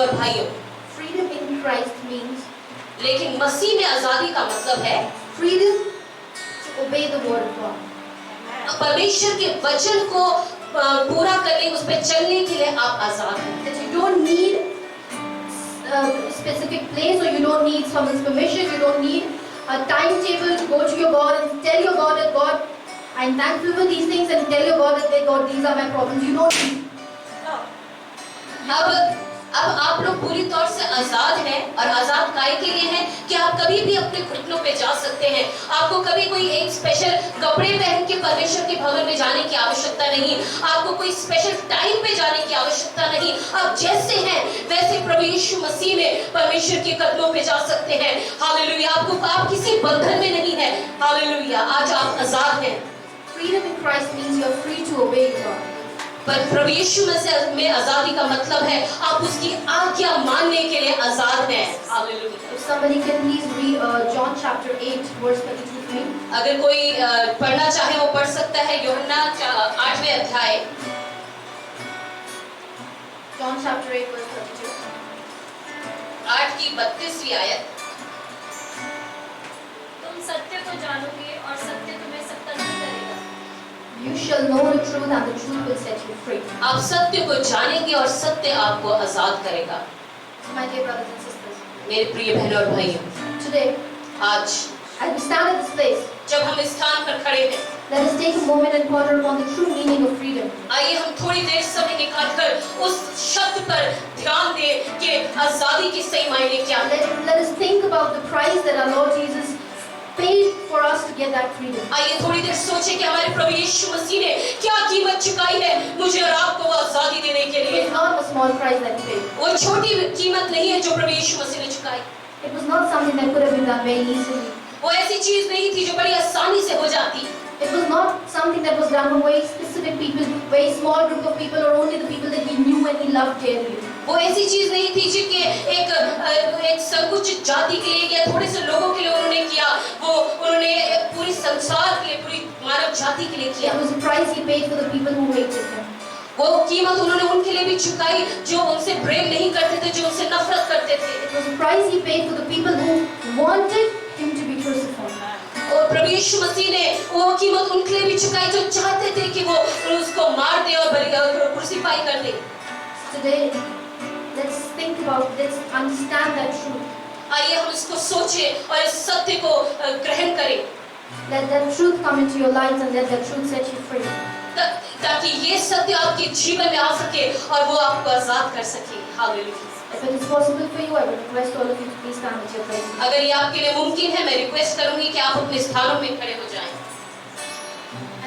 और भाइयों, freedom in Christ means लेकिन मसीह में आजादी का मतलब है freedom to obey the word of God. परमेश्वर के वचन को पूरा करने, उस पर चलने के लिए आप आजाद हैं। That you don't need a specific place, or you don't need someone's permission, you don't need a timetable to go to your God and tell your God that God, I'm thankful for these things, and tell your God that God, these are my problems. You don't need. अब आप लोग पूरी तौर से आजाद हैं, और आजाद काय के लिए हैं कि आप कभी भी अपने घुटनों पे जा सकते हैं। आपको कभी कोई एक स्पेशल कपड़े पहन के परमेश्वर के भवन में जाने की आवश्यकता नहीं, आपको कोई स्पेशल टाइम पे जाने की आवश्यकता नहीं। आप जैसे हैं वैसे प्रभु यीशु मसीह में परमेश्वर के कदमों पे जा सकते हैं। हालेलुया। आप किसी बंधन में नहीं है। हालेलुया। आज आप आजाद हैं। Freedom in Christ means you're free to obey God. पर प्रभु यीशु में आजादी का मतलब है आप उसकी आज्ञा मानने के लिए आजाद हैं। Hallelujah. If somebody can please read John chapter 8 verse 32 to me. अगर कोई पढ़ना चाहे वो पढ़ सकता है। यूहन्ना 8वें अध्याय, John chapter 8 verse 32. 8 की 32वीं आयत। तुम सत्य को जानोगे और सत्य तुम्हें स्वतंत्र करेगा। You shall know the truth, and the truth will set you free. आप सत्य को जानेंगे और सत्य आपको आजाद करेगा। So my dear brothers and sisters, मेरे प्रिय बहनों और भाइयों, today आज as we stand at this place, जब हम इस स्थान पर खड़े हैं, let us take a moment and ponder upon the true meaning of freedom. आइए हम थोड़ी देर समय निकालकर उस शब्द पर ध्यान दें कि आजादी के सही मायने क्या है। Let us think about the price that our Lord Jesus paid for us to get that freedom. आइए थोड़ी देर सोचें कि हमारे प्रभु यीशु मसीह ने क्या कीमत चुकाई है मुझे और आपको वो आजादी देने के It लिए। was not a small price that He paid. वो छोटी कीमत नहीं है जो प्रभु यीशु मसीह ने चुकाई। It was not something that could have been done very easily. वो ऐसी चीज नहीं थी जो बड़ी आसानी से हो जाती। It was not something that was done for very specific people, very small group of people, or only the people that He knew and He loved dearly. वो ऐसी चीज नहीं थी जिनके एक संकुचित जाति के लिए या थोड़े से लोगों के लिए उन्होंने किया, वो उन्होंने पूरी संसार के लिए, पूरी मानव जाति के लिए किया। It was a price He paid for the people who hated Him. वो कीमत उन्होंने उनके लिए भी चुकाई जो उनसे प्रेम नहीं करते थे, जो उनसे नफरत करते थे। It was a price He paid for the people who wanted Him to be crucified. और प्रभु यीशु मसीह ने वो कीमत उनके लिए भी चुकाई जो चाहते थे कि वो उसको मार दे और क्रूसीफाई कर दे। Today, let's think about, let's understand that truth. आइए हम इसको सोचें और इस सत्य को ग्रहण करें। Let that truth come into your lives and let that truth set you free. ताकि ये सत्य आपके जीवन में आ सके और वो आपको आजाद कर सके। Hallelujah. If it is possible for you, I would request all of you to please stand at your places. अगर ये आपके लिए मुमकिन है, मैं रिक्वेस्ट करूंगी कि आप अपने स्थानों में खड़े हो जाएं।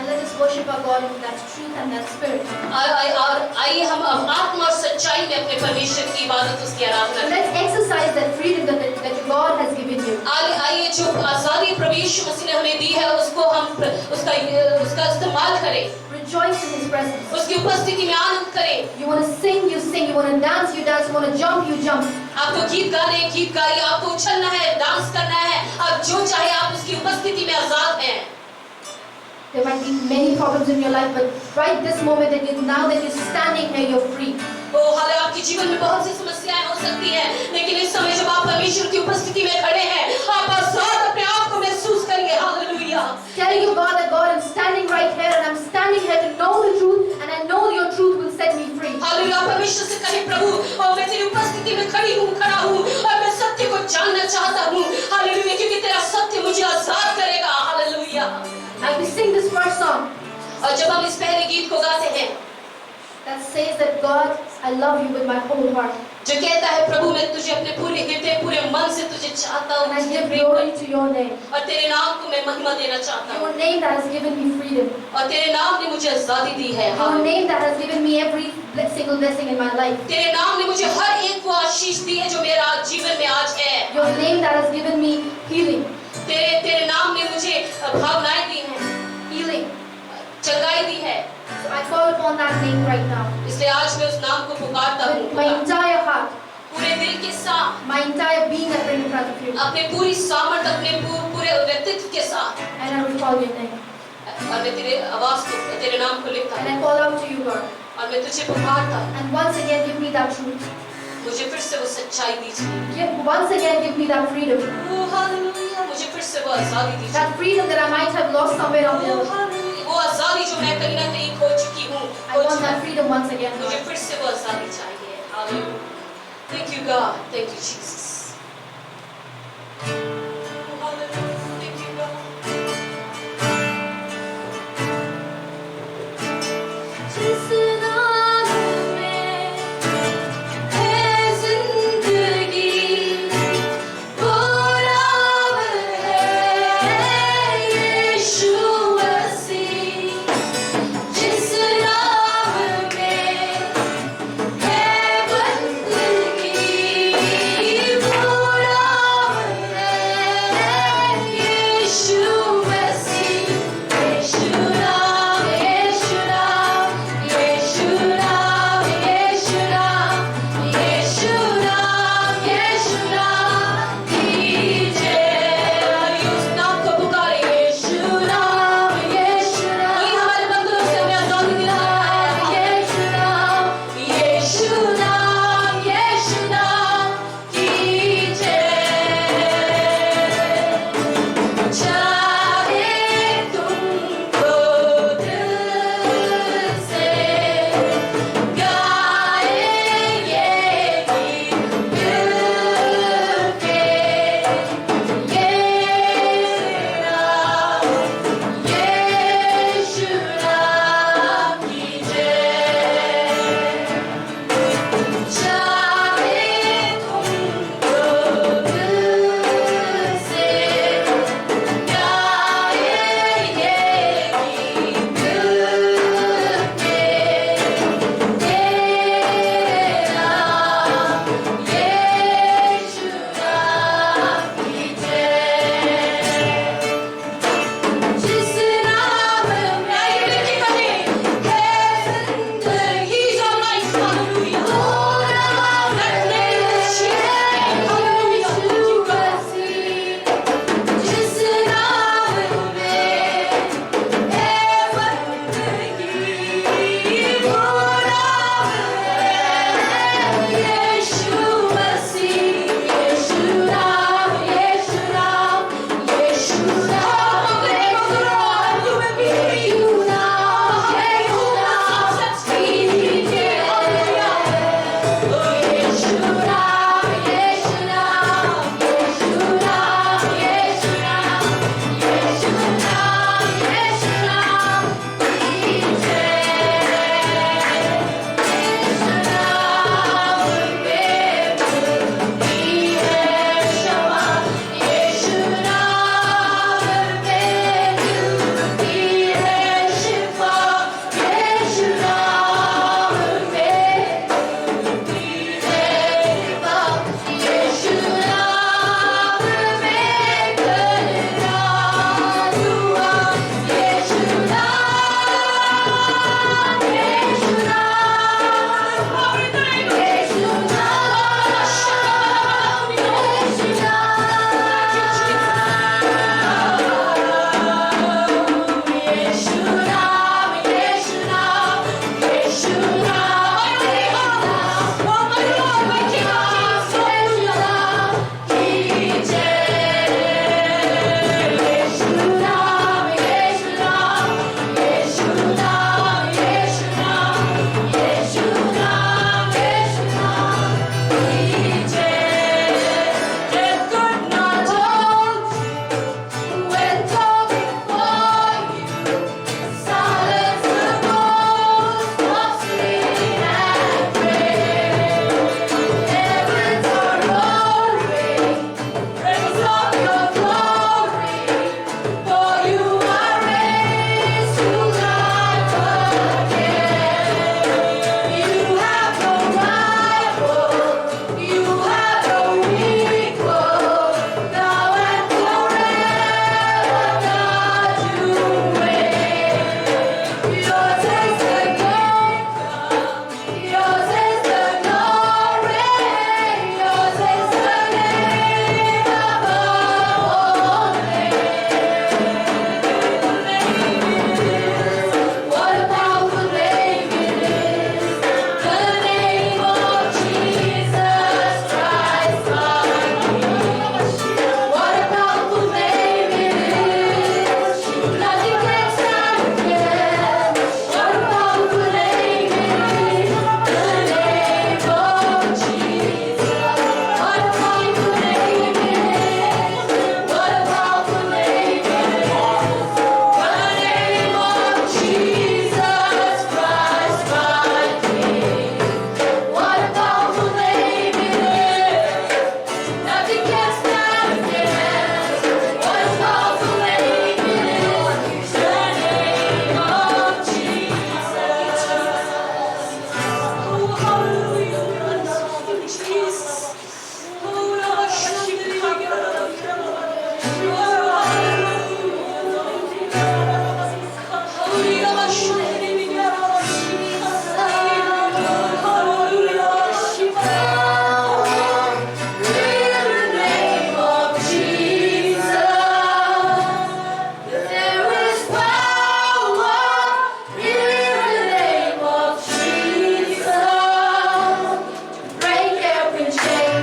And let us worship our God in that truth and that spirit. और आइए हम आत्मा और सच्चाई में अपने परमेश्वर की इबादत, उसकी आराधना करें। Let's exercise that freedom that God has given you. आइए जो आजादी प्रभु यीशु मसीह ने हमें दी है उसको हम उसका इस्तेमाल करें। Rejoice in His presence. उसकी उपस्थिति में आनंद करें। You want to sing, you sing. You want to dance, you dance. You want to jump, you jump. आपको गीत गाने, गीत गाइए। आपको उछलना है, डांस करना है। आप जो चाहे आप उसकी उपस्थिति में आजाद हैं। There might be many problems in your life, but right this moment now that you're standing here, you're free. हाले आपके जीवन में बहुत सी समस्याएं हो सकती हैं, लेकिन इस समय जब आप परमेश्वर की उपस्थिति में खड़े हैं, आप आजाद अपने आप को महसूस करेंगे। Hallelujah. Tell your God that God, I'm standing right here and I'm standing here to know the truth, and I know your truth will set me free. Hallelujah. परमेश्वर से कहें, प्रभु और मैं तेरी उपस्थिति में खड़ा हूँ और मैं सत्य को जानना चाहता हूँ। हालेलुया, क्योंकि तेरा सत्य मुझे आजाद करेगा। Hallelujah. And we sing this first song और जब हम इस पहले गीत को गाते हैं that says that God, I love you with my whole heart. जो कहता है, प्रभु मैं तुझे अपने पूरे हृदय, पूरे मन से तुझे चाहता हूँ, And I give glory to your name. और तेरे नाम को मैं महिमा देना चाहता हूँ, Your name that has given me freedom. और तेरे नाम ने मुझे आजादी दी है। Your name that has given me every single blessing in my life. तेरे नाम ने मुझे हर एक वो आशीष दी है जो मेरा जीवन में आज है। Your name that has given me healing. तेरे नाम ने मुझे भावनाएं दी हैं, Healing. चंगाई दी है। So I call upon that name right now. इसलिए आज मैं उस नाम को पुकारता With my हूँ entire heart, पूरे दिल के साथ, my entire being, I bring in front of you. अपने पूरी सामर्थ, अपने पूरे व्यक्तित्व के साथ, And I will call your name. और मैं तेरे आवाज को, तेरे नाम को लेता And हूँ I call out to you, God. और मैं तुझे पुकारता हूँ। And once again, give me that truth. मुझे फिर से वो सच्चाई दीजिए। Once again, give me that freedom. Oh hallelujah, मुझे फिर से वो आजादी दीजिए। That freedom that I might have lost somewhere on the oh earth. Hallelujah, वो आजादी जो मैं कहीं ना कहीं खो चुकी हूँ, I want that freedom once again, मुझे Lord. फिर से वो आजादी चाहिए। Hallelujah. Thank you God, thank you Jesus. Oh hallelujah, thank you God. जिस नाम में है जिंदगी, वो नाम है यीशु मसीह। जिस नाम में है बंदगी, वो नाम है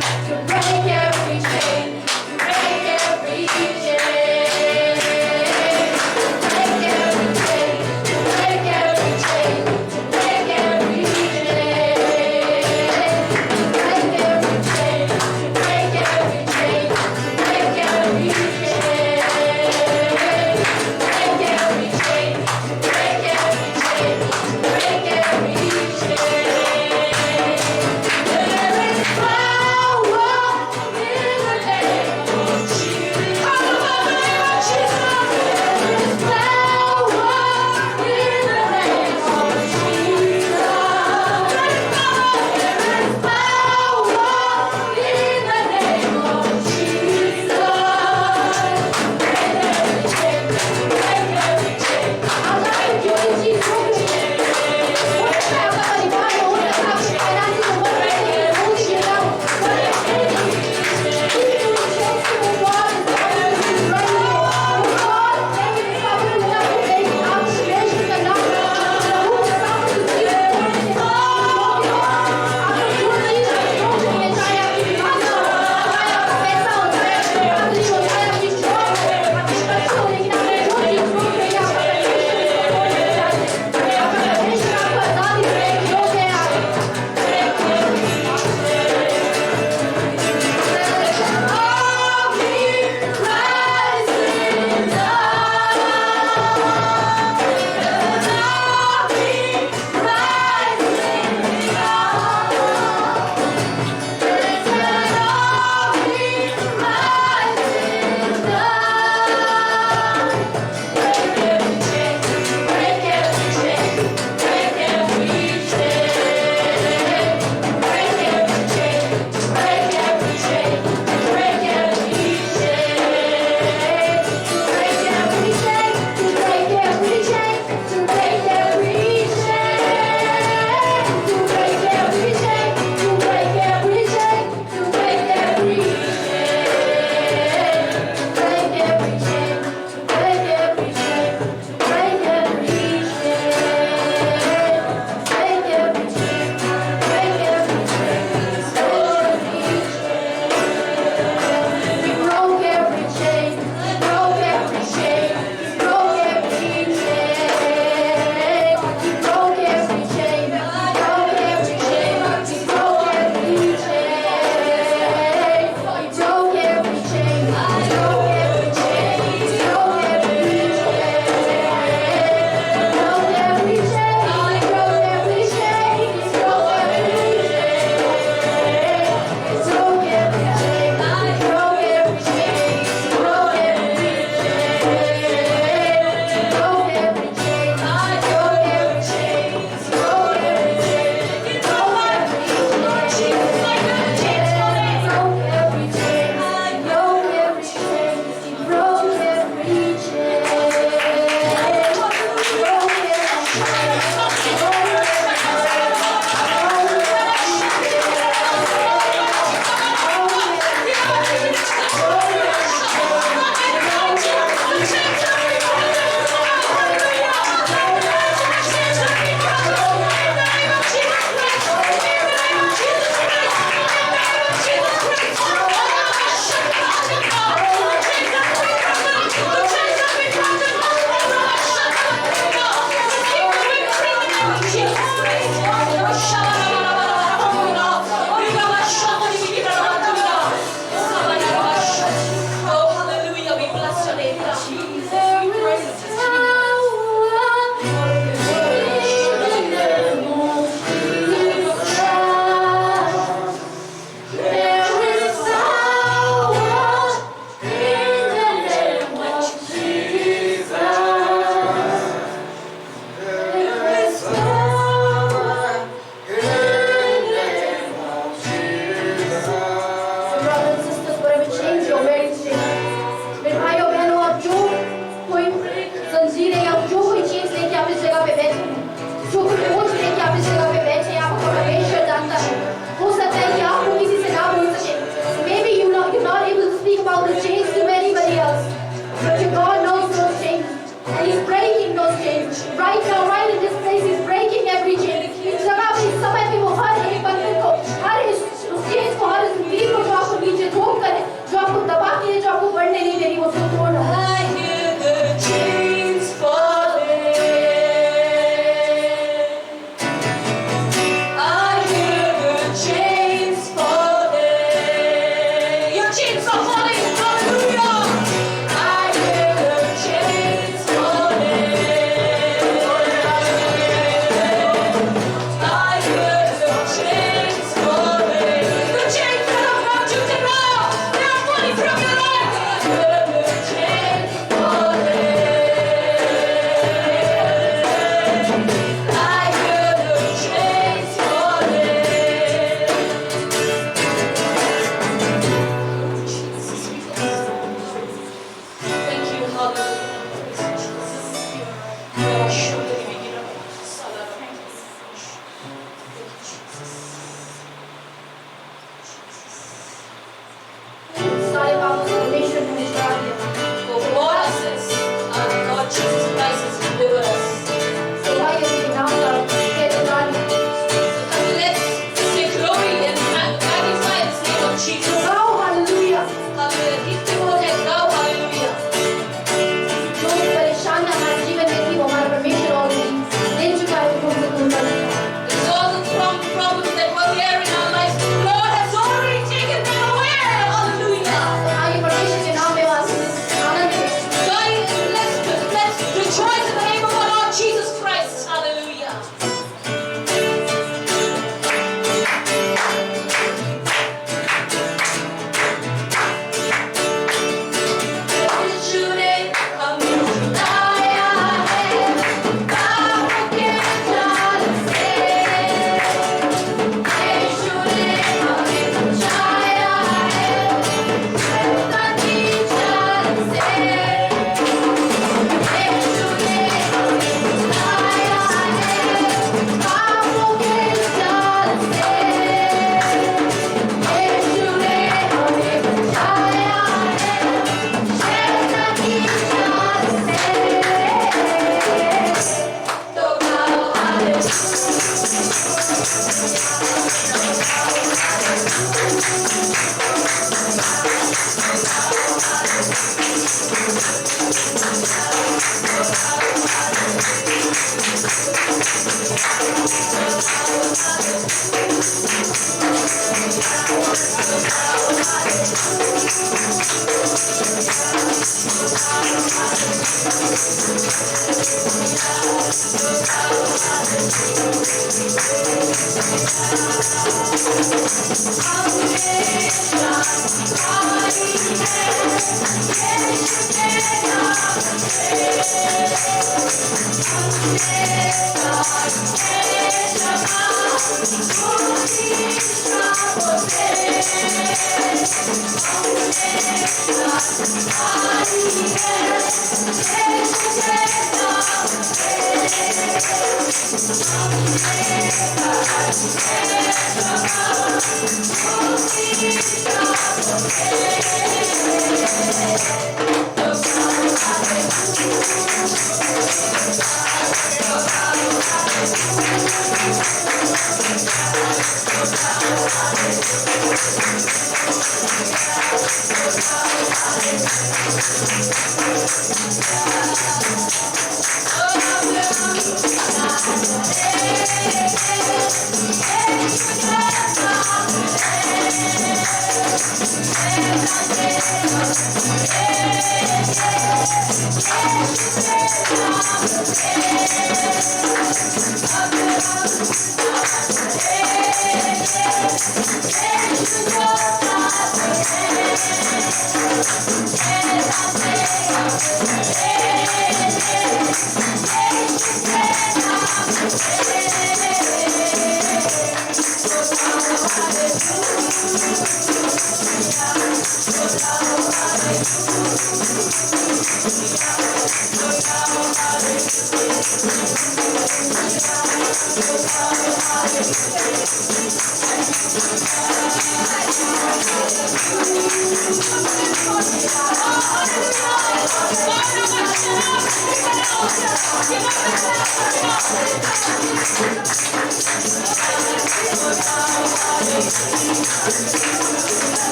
to break every chain, to break every chain. Break every chain, to break every chain, to break every chain. Break every chain, to break every chain, to break every chain. Break every chain, to break every chain, to break every chain. There is power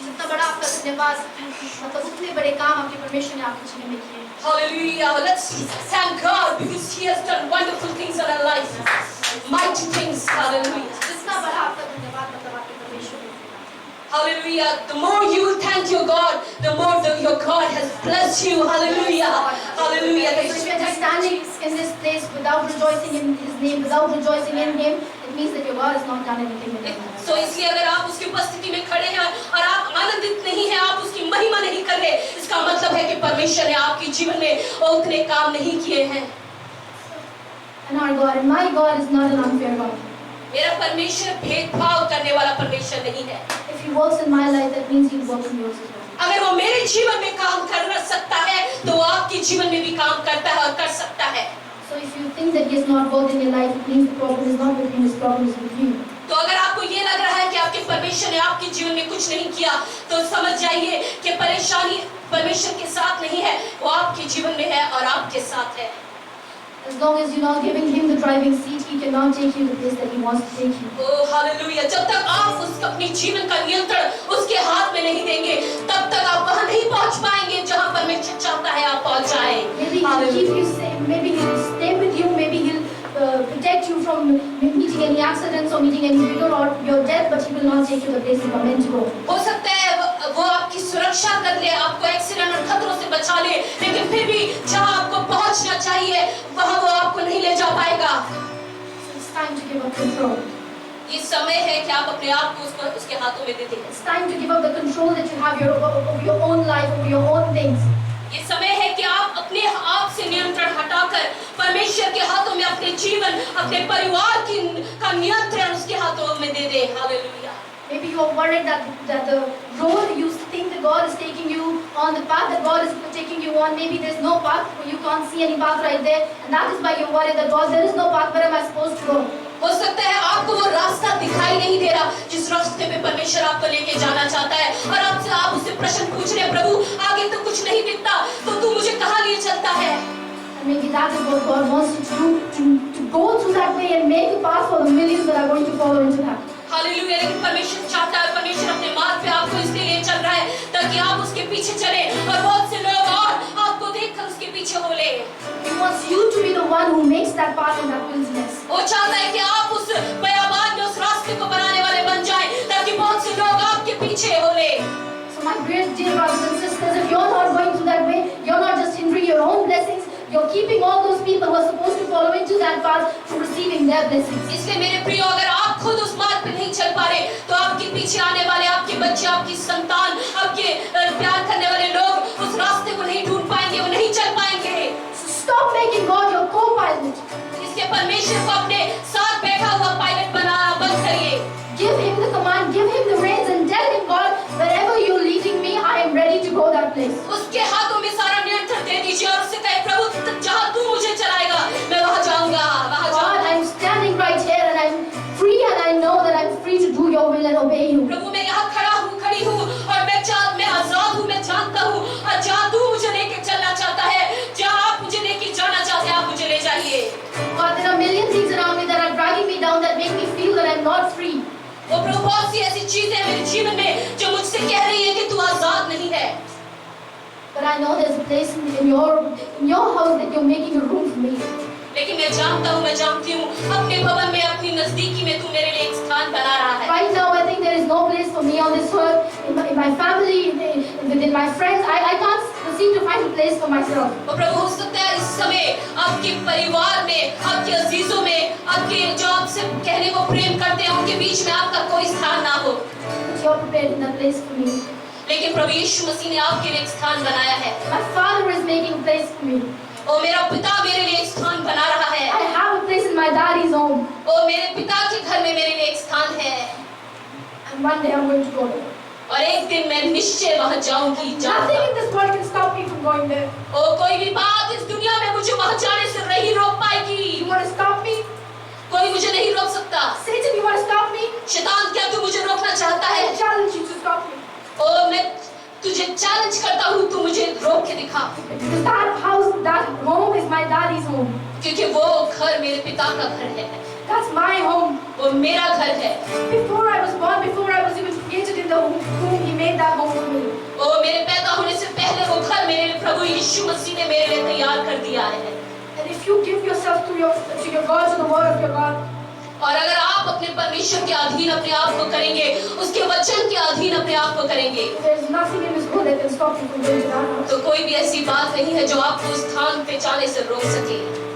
इतना बड़ा आपका धन्यवाद, मतलब उतने बड़े काम आपके परमेश्वर ने आपके जीवन में किए। Hallelujah. Let's thank God because He has done wonderful things in our life. Mighty things. Hallelujah. जितना बड़ा आपका धन्यवाद, मतलब आपके परमेश्वर ने किया। Hallelujah. The more you thank your God, the more your God has blessed you. Hallelujah. Hallelujah. So if you are just standing in this place without rejoicing in His name, without rejoicing in Him, it means that your God has not done anything in your life. तो इसलिए अगर आप उसकी उपस्थिति में खड़े हैं और आप आनंदित नहीं हैं, आप उसकी महिमा नहीं कर रहे, इसका मतलब है कि परमेश्वर ने आपके जीवन में उतने काम नहीं किए हैं। And our God, and my God is not an unfair God. मेरा परमेश्वर भेदभाव करने वाला परमेश्वर नहीं है। If He works in my life, that means He will work in yours as well. अगर वो मेरे जीवन में काम कर सकता है तो वो आपके जीवन में भी काम करता है और कर सकता है। So if you think that he has not worked in your life, it means the problem is not with him, his problem is with you. तो अगर आपको ये लग रहा है कि आपके परमेश्वर ने आपके जीवन में कुछ नहीं किया, तो समझ जाइए कि परेशानी परमेश्वर के साथ नहीं है, वो आपके जीवन में है और आपके साथ है। As long as you're not giving him the driving seat, he cannot take you to the place that he wants to take you. Oh hallelujah, जब तक आप उसका अपने जीवन का नियंत्रण उसके हाथ में नहीं देंगे, तब तक आप वहां नहीं पहुंच पाएंगे जहां परमेश्वर चाहता है आप पहुंच जाएं। Maybe he'll keep you safe, maybe he'll stay with you, maybe he'll protect you from meeting any accidents or meeting any vigor or your death, but he will not take you to the place you are meant to go. हो सकता है वो आपकी सुरक्षा कर ले, आपको accident और खतरों से बचा ले, लेकिन फिर भी जहां आपको पहुंचना चाहिए वहां वो आपको नहीं ले जा पाएगा। So it's time to give up control. ये समय है कि आप अपने आप को उसके हाथों में दे दें। It's time to give up the control that you have over your own life, over your own things. ये समय है कि आप अपने आप से नियंत्रण हटाकर परमेश्वर के हाथों में अपने जीवन, अपने परिवार का नियंत्रण उसके हाथों में दे दें। Hallelujah. Maybe you are worried that the road you think that God is taking you on, the path that God is taking you on, maybe there's no path, you can't see any path right there, and that is why you're worried that God, there is no path, where am I supposed to go? हो सकता है आपको वो रास्ता दिखाई नहीं दे रहा जिस रास्ते पे परमेश्वर आपको लेके जाना चाहता है, और आप उससे प्रश्न पूछ रहे हैं, प्रभु आगे तो कुछ नहीं दिखता, तो तू मुझे कहाँ लिए चलता है? And maybe that is what God wants you to do, to go through that way and make a path for the millions that are going to follow into that. Hallelujah. लेकिन परमेश्वर चाहता है, परमेश्वर अपने मार्ग पे आपको इसलिए ले चल रहा है ताकि आप उसके पीछे चले और बहुत से लोग और आपको देखकर उसके पीछे हो ले। He wants you to be the one who makes that path in that wilderness. वो चाहता है कि आप उस बयाबान में उस रास्ते को बनाने वाले बन जाएं ताकि बहुत से लोग आपके पीछे हो ले। So my great dear brothers and sisters, if you're not going through that way, you're not just hindering your own blessings, you're keeping all those people who are supposed to follow into that path from receiving their blessings. इसलिए मेरे प्रियो, अगर आप खुद उस मार्ग पे नहीं चल पा रहे, तो आपके पीछे आने वाले आपके बच्चे, आपकी संतान, आपके प्यार करने वाले लोग उस रास्ते को नहीं ढूंढ पाएंगे, वो नहीं चल पाएंगे। So stop making God your co-pilot. इसलिए परमेश्वर को अपने साथ बैठा हुआ पायलट बनाना बंद करिए। Give him the command, give him the reins, and tell him, God, wherever you're leading me, I am ready to go that place. उसके हाथों में सारा नियंत्रण दे दीजिए और उससे कहे, प्रभु जहाँ तू मुझे चलाएगा मैं वहाँ जाऊँगा, वहाँ God, जाऊँगा। I'm standing right here and I'm free and I know that I'm free to do your will and obey you. प्रभु मैं यहाँ खड़ा हूँ, खड़ी हूँ और मैं आजाद हूँ, मैं जानता हूँ और जहाँ तू मुझे लेके चलना चाहता है, जहाँ आप मुझे लेके जाना चाहते हैं, आप मुझे ले जाइए। God, there are million things around me that are dragging me down, that make me feel that I'm not free. वो प्रभु बहुत सी ऐसी चीजें हैं मेरे जीवन में जो मुझसे कह रही है कि तू आजाद नहीं है। But I know there's a place in your house that you're making a room for me. लेकिन मैं जानता हूँ, मैं जानती हूँ अपने भवन में, अपनी नजदीकी में तू मेरे लिए एक स्थान बना रहा है। Right now, I think there is no place for me on this earth, in my family, within my friends. I can't seem to find a place for myself. और प्रभु हो सकता है इस समय आपके परिवार में, आपके अजीजों में, आपके जो आपसे कहने को प्रेम करते हैं उनके बीच में आपका कोई स्थान ना हो, But you're prepared in that place for me. लेकिन प्रभु यीशु मसीह ने आपके लिए एक स्थान बनाया है। My Father is making a place for me. और मेरा पिता मेरे लिए एक स्थान बना रहा है। I have a place in my daddy's home. और मेरे पिता के घर में मेरे लिए एक स्थान है। And one day I'm going to go there. और एक दिन मैं निश्चय वहां जाऊंगी। Nothing in this world can stop me from going there. और कोई भी बात इस दुनिया में मुझे वहां जाने से नहीं रोक पाएगी। You want to stop me? कोई मुझे नहीं रोक सकता। Satan, you want to stop me? शैतान क्या तू मुझे रोकना चाहता है? I challenge you to stop me. और मैं तुझे चैलेंज करता हूँ, तू मुझे रोक के दिखा। Because that house, that home is my daddy's home. क्योंकि वो घर मेरे पिता का घर है, That's my home. वो मेरा घर है। Before I was born, before I was even created in the womb, He made that home for me. और मेरे पैदा होने से पहले वो घर मेरे प्रभु यीशु मसीह ने मेरे लिए तैयार कर दिया है। And if you give yourself to your God, to the word of your God, और अगर आप अपने परमेश्वर के अधीन अपने आप को करेंगे, उसके वचन के अधीन अपने आप को करेंगे, there is nothing in this world that can stop you from going to that house. तो कोई भी ऐसी बात नहीं है जो आपको उस स्थान पे जाने से रोक सके।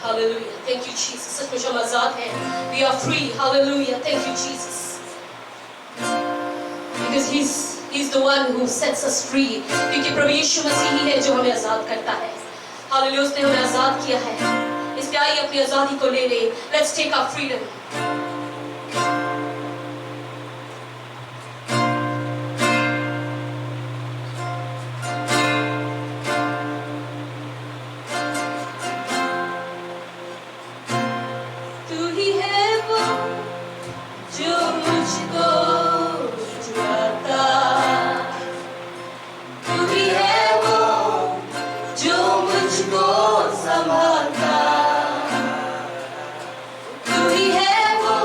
Hallelujah. Thank you, Jesus. सचमुच हम आजाद हैं. We are free. Hallelujah. Thank you, Jesus. Because He's the one who sets us free. क्योंकि प्रभु यीशु मसीह ही है जो हमें आजाद करता है. Hallelujah. उसने हमें आजाद किया है. इसलिए आइए अपनी आजादी को ले ले. Let's take our freedom. तू ही है वो जो मुझको छुड़ाता. तू ही है वो जो मुझको संभालता. तू ही है वो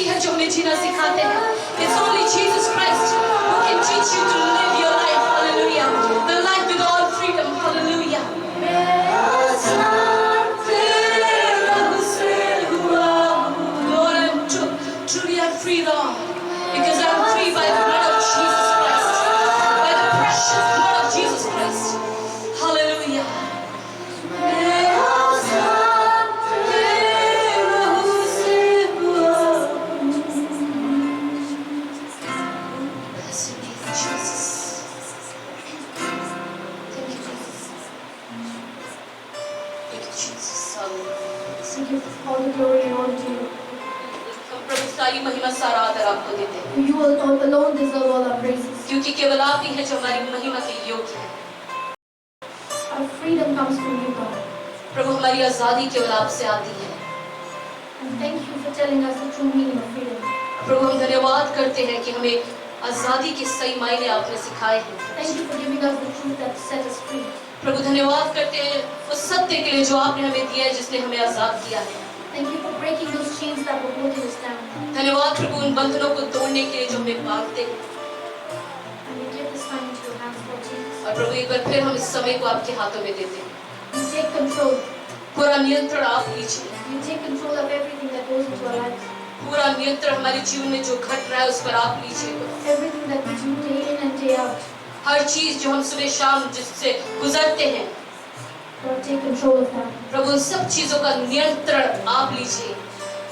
ही है जो हमें जीना सिखाते हैं. It's only Jesus Christ who can teach you to live your life. Hallelujah. The life with all freedom. Hallelujah. Lord, truly I'm free, Lord, because I'm free by the blood of Jesus Christ, by the precious blood of Jesus Christ. Hallelujah. Bless your name, Jesus. Thank you, Jesus. Thank you, Jesus. Hallelujah. We give all the glory and honor to you. हम प्रभु सारी महिमा सारा आदर आपको देते हैं, You alone deserve all our praises. क्योंकि केवल आप ही हैं जो हमारी महिमा के योग्य हैं. Our freedom comes from you, God. प्रभु हमारी आजादी केवल आपसे आती है. And thank you for telling us the true meaning of freedom. प्रभु हम धन्यवाद करते हैं कि हमें आजादी के सही मायने आपने सिखाए हैं. Thank you for giving us the truth that set us free. प्रभु धन्यवाद करते हैं उस सत्य के लिए जो आपने हमें दिया है, जिसने हमें आजाद किया है. Thank you for breaking those chains that were holding us down. धन्यवाद प्रभु उन बंधनों को तोड़ने के लिए जो हमें बांधते हैं. And we give this time into your hands, Lord Jesus. और प्रभु एक बार फिर हम इस समय को आपके हाथों में देते हैं. You take control. पूरा नियंत्रण आप लीजिए. You take control of everything that goes into our lives. पूरा नियंत्रण हमारे जीवन में जो घट रहा है उस पर आप लीजिए. Everything that we do day in and day out. हर चीज जो हम सुबह शाम जिससे गुजरते हैं, Lord, take control of that. प्रभु उन सब चीजों का नियंत्रण आप लीजिए.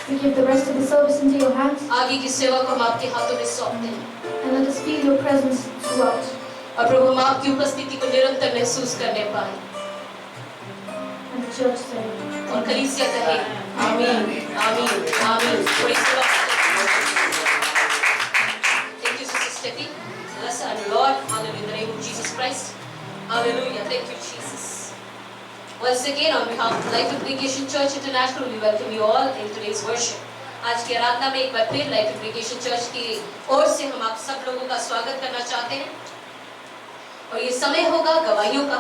We give the rest of the service into your hands. आगे की सेवा को हम आपके हाथों में सौंपते हैं. And let us feel your presence throughout. और प्रभु हम आपकी उपस्थिति को निरंतर महसूस करने पाए. And the church said, और कलीसिया कहे आमीन आमीन आमीन. थोड़ी सेवा करते हैं. Thank you, Sister Steffi. Bless our Lord. Hallelujah. In the name of Jesus Christ. Hallelujah. Thank you, Jesus. Once again, on behalf of Life Application Church International, we welcome you all in today's worship. आज की आराधना में एक बार फिर life application church की ओर से हम आप सब लोगों का स्वागत करना चाहते हैं. और ये समय होगा गवाहियों का.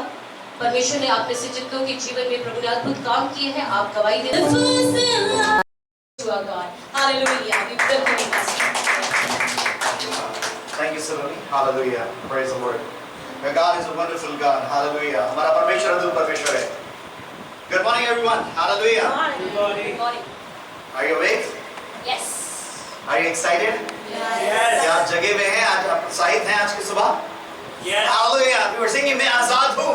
परमेश्वर ने आप में से जितनों के जीवन में प्रभु ने अद्भुत काम किए हैं, आप गवाही दें. Hallelujah. We welcome you, Pastor. Thank you, Saloni. Hallelujah. Praise the Lord. Our God is a wonderful God. Hallelujah. हमारा परमेश्वर अद्भुत परमेश्वर है. Good morning, everyone. Hallelujah. Good morning. Are you awake? Yes. Are you excited? Yes. क्या आप जगे हुए हैं? आज आप उत्साहित हैं आज की सुबह? Yes. Hallelujah. We were singing मैं आजाद हूँ.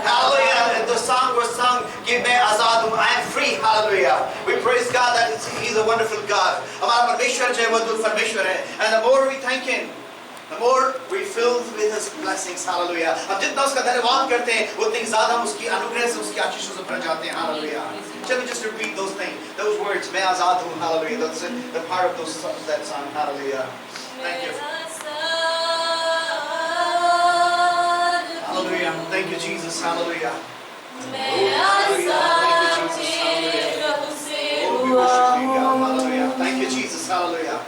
Hallelujah. The song was sung कि मैं आजाद हूँ. I am free. Hallelujah. We praise God that He is a wonderful God. हमारा परमेश्वर जो है वो अद्भुत परमेश्वर है. And the more we thank Him, the more we filled with His blessings. Hallelujah. हम जितना उसका धन्यवाद करते हैं, उतनी ज़्यादा हम उसकी अनुग्रह से, उसकी आशीषों से भर जाते हैं. Hallelujah. Shall we just repeat those things, those words? मैं आजाद हूँ. Hallelujah. That's the part of those that song. Hallelujah. Thank you. Hallelujah. Thank you, Jesus. Hallelujah. Hallelujah. Thank you, Jesus. Hallelujah. Oh, we worship you, God. Hallelujah. Thank you, Jesus. Hallelujah.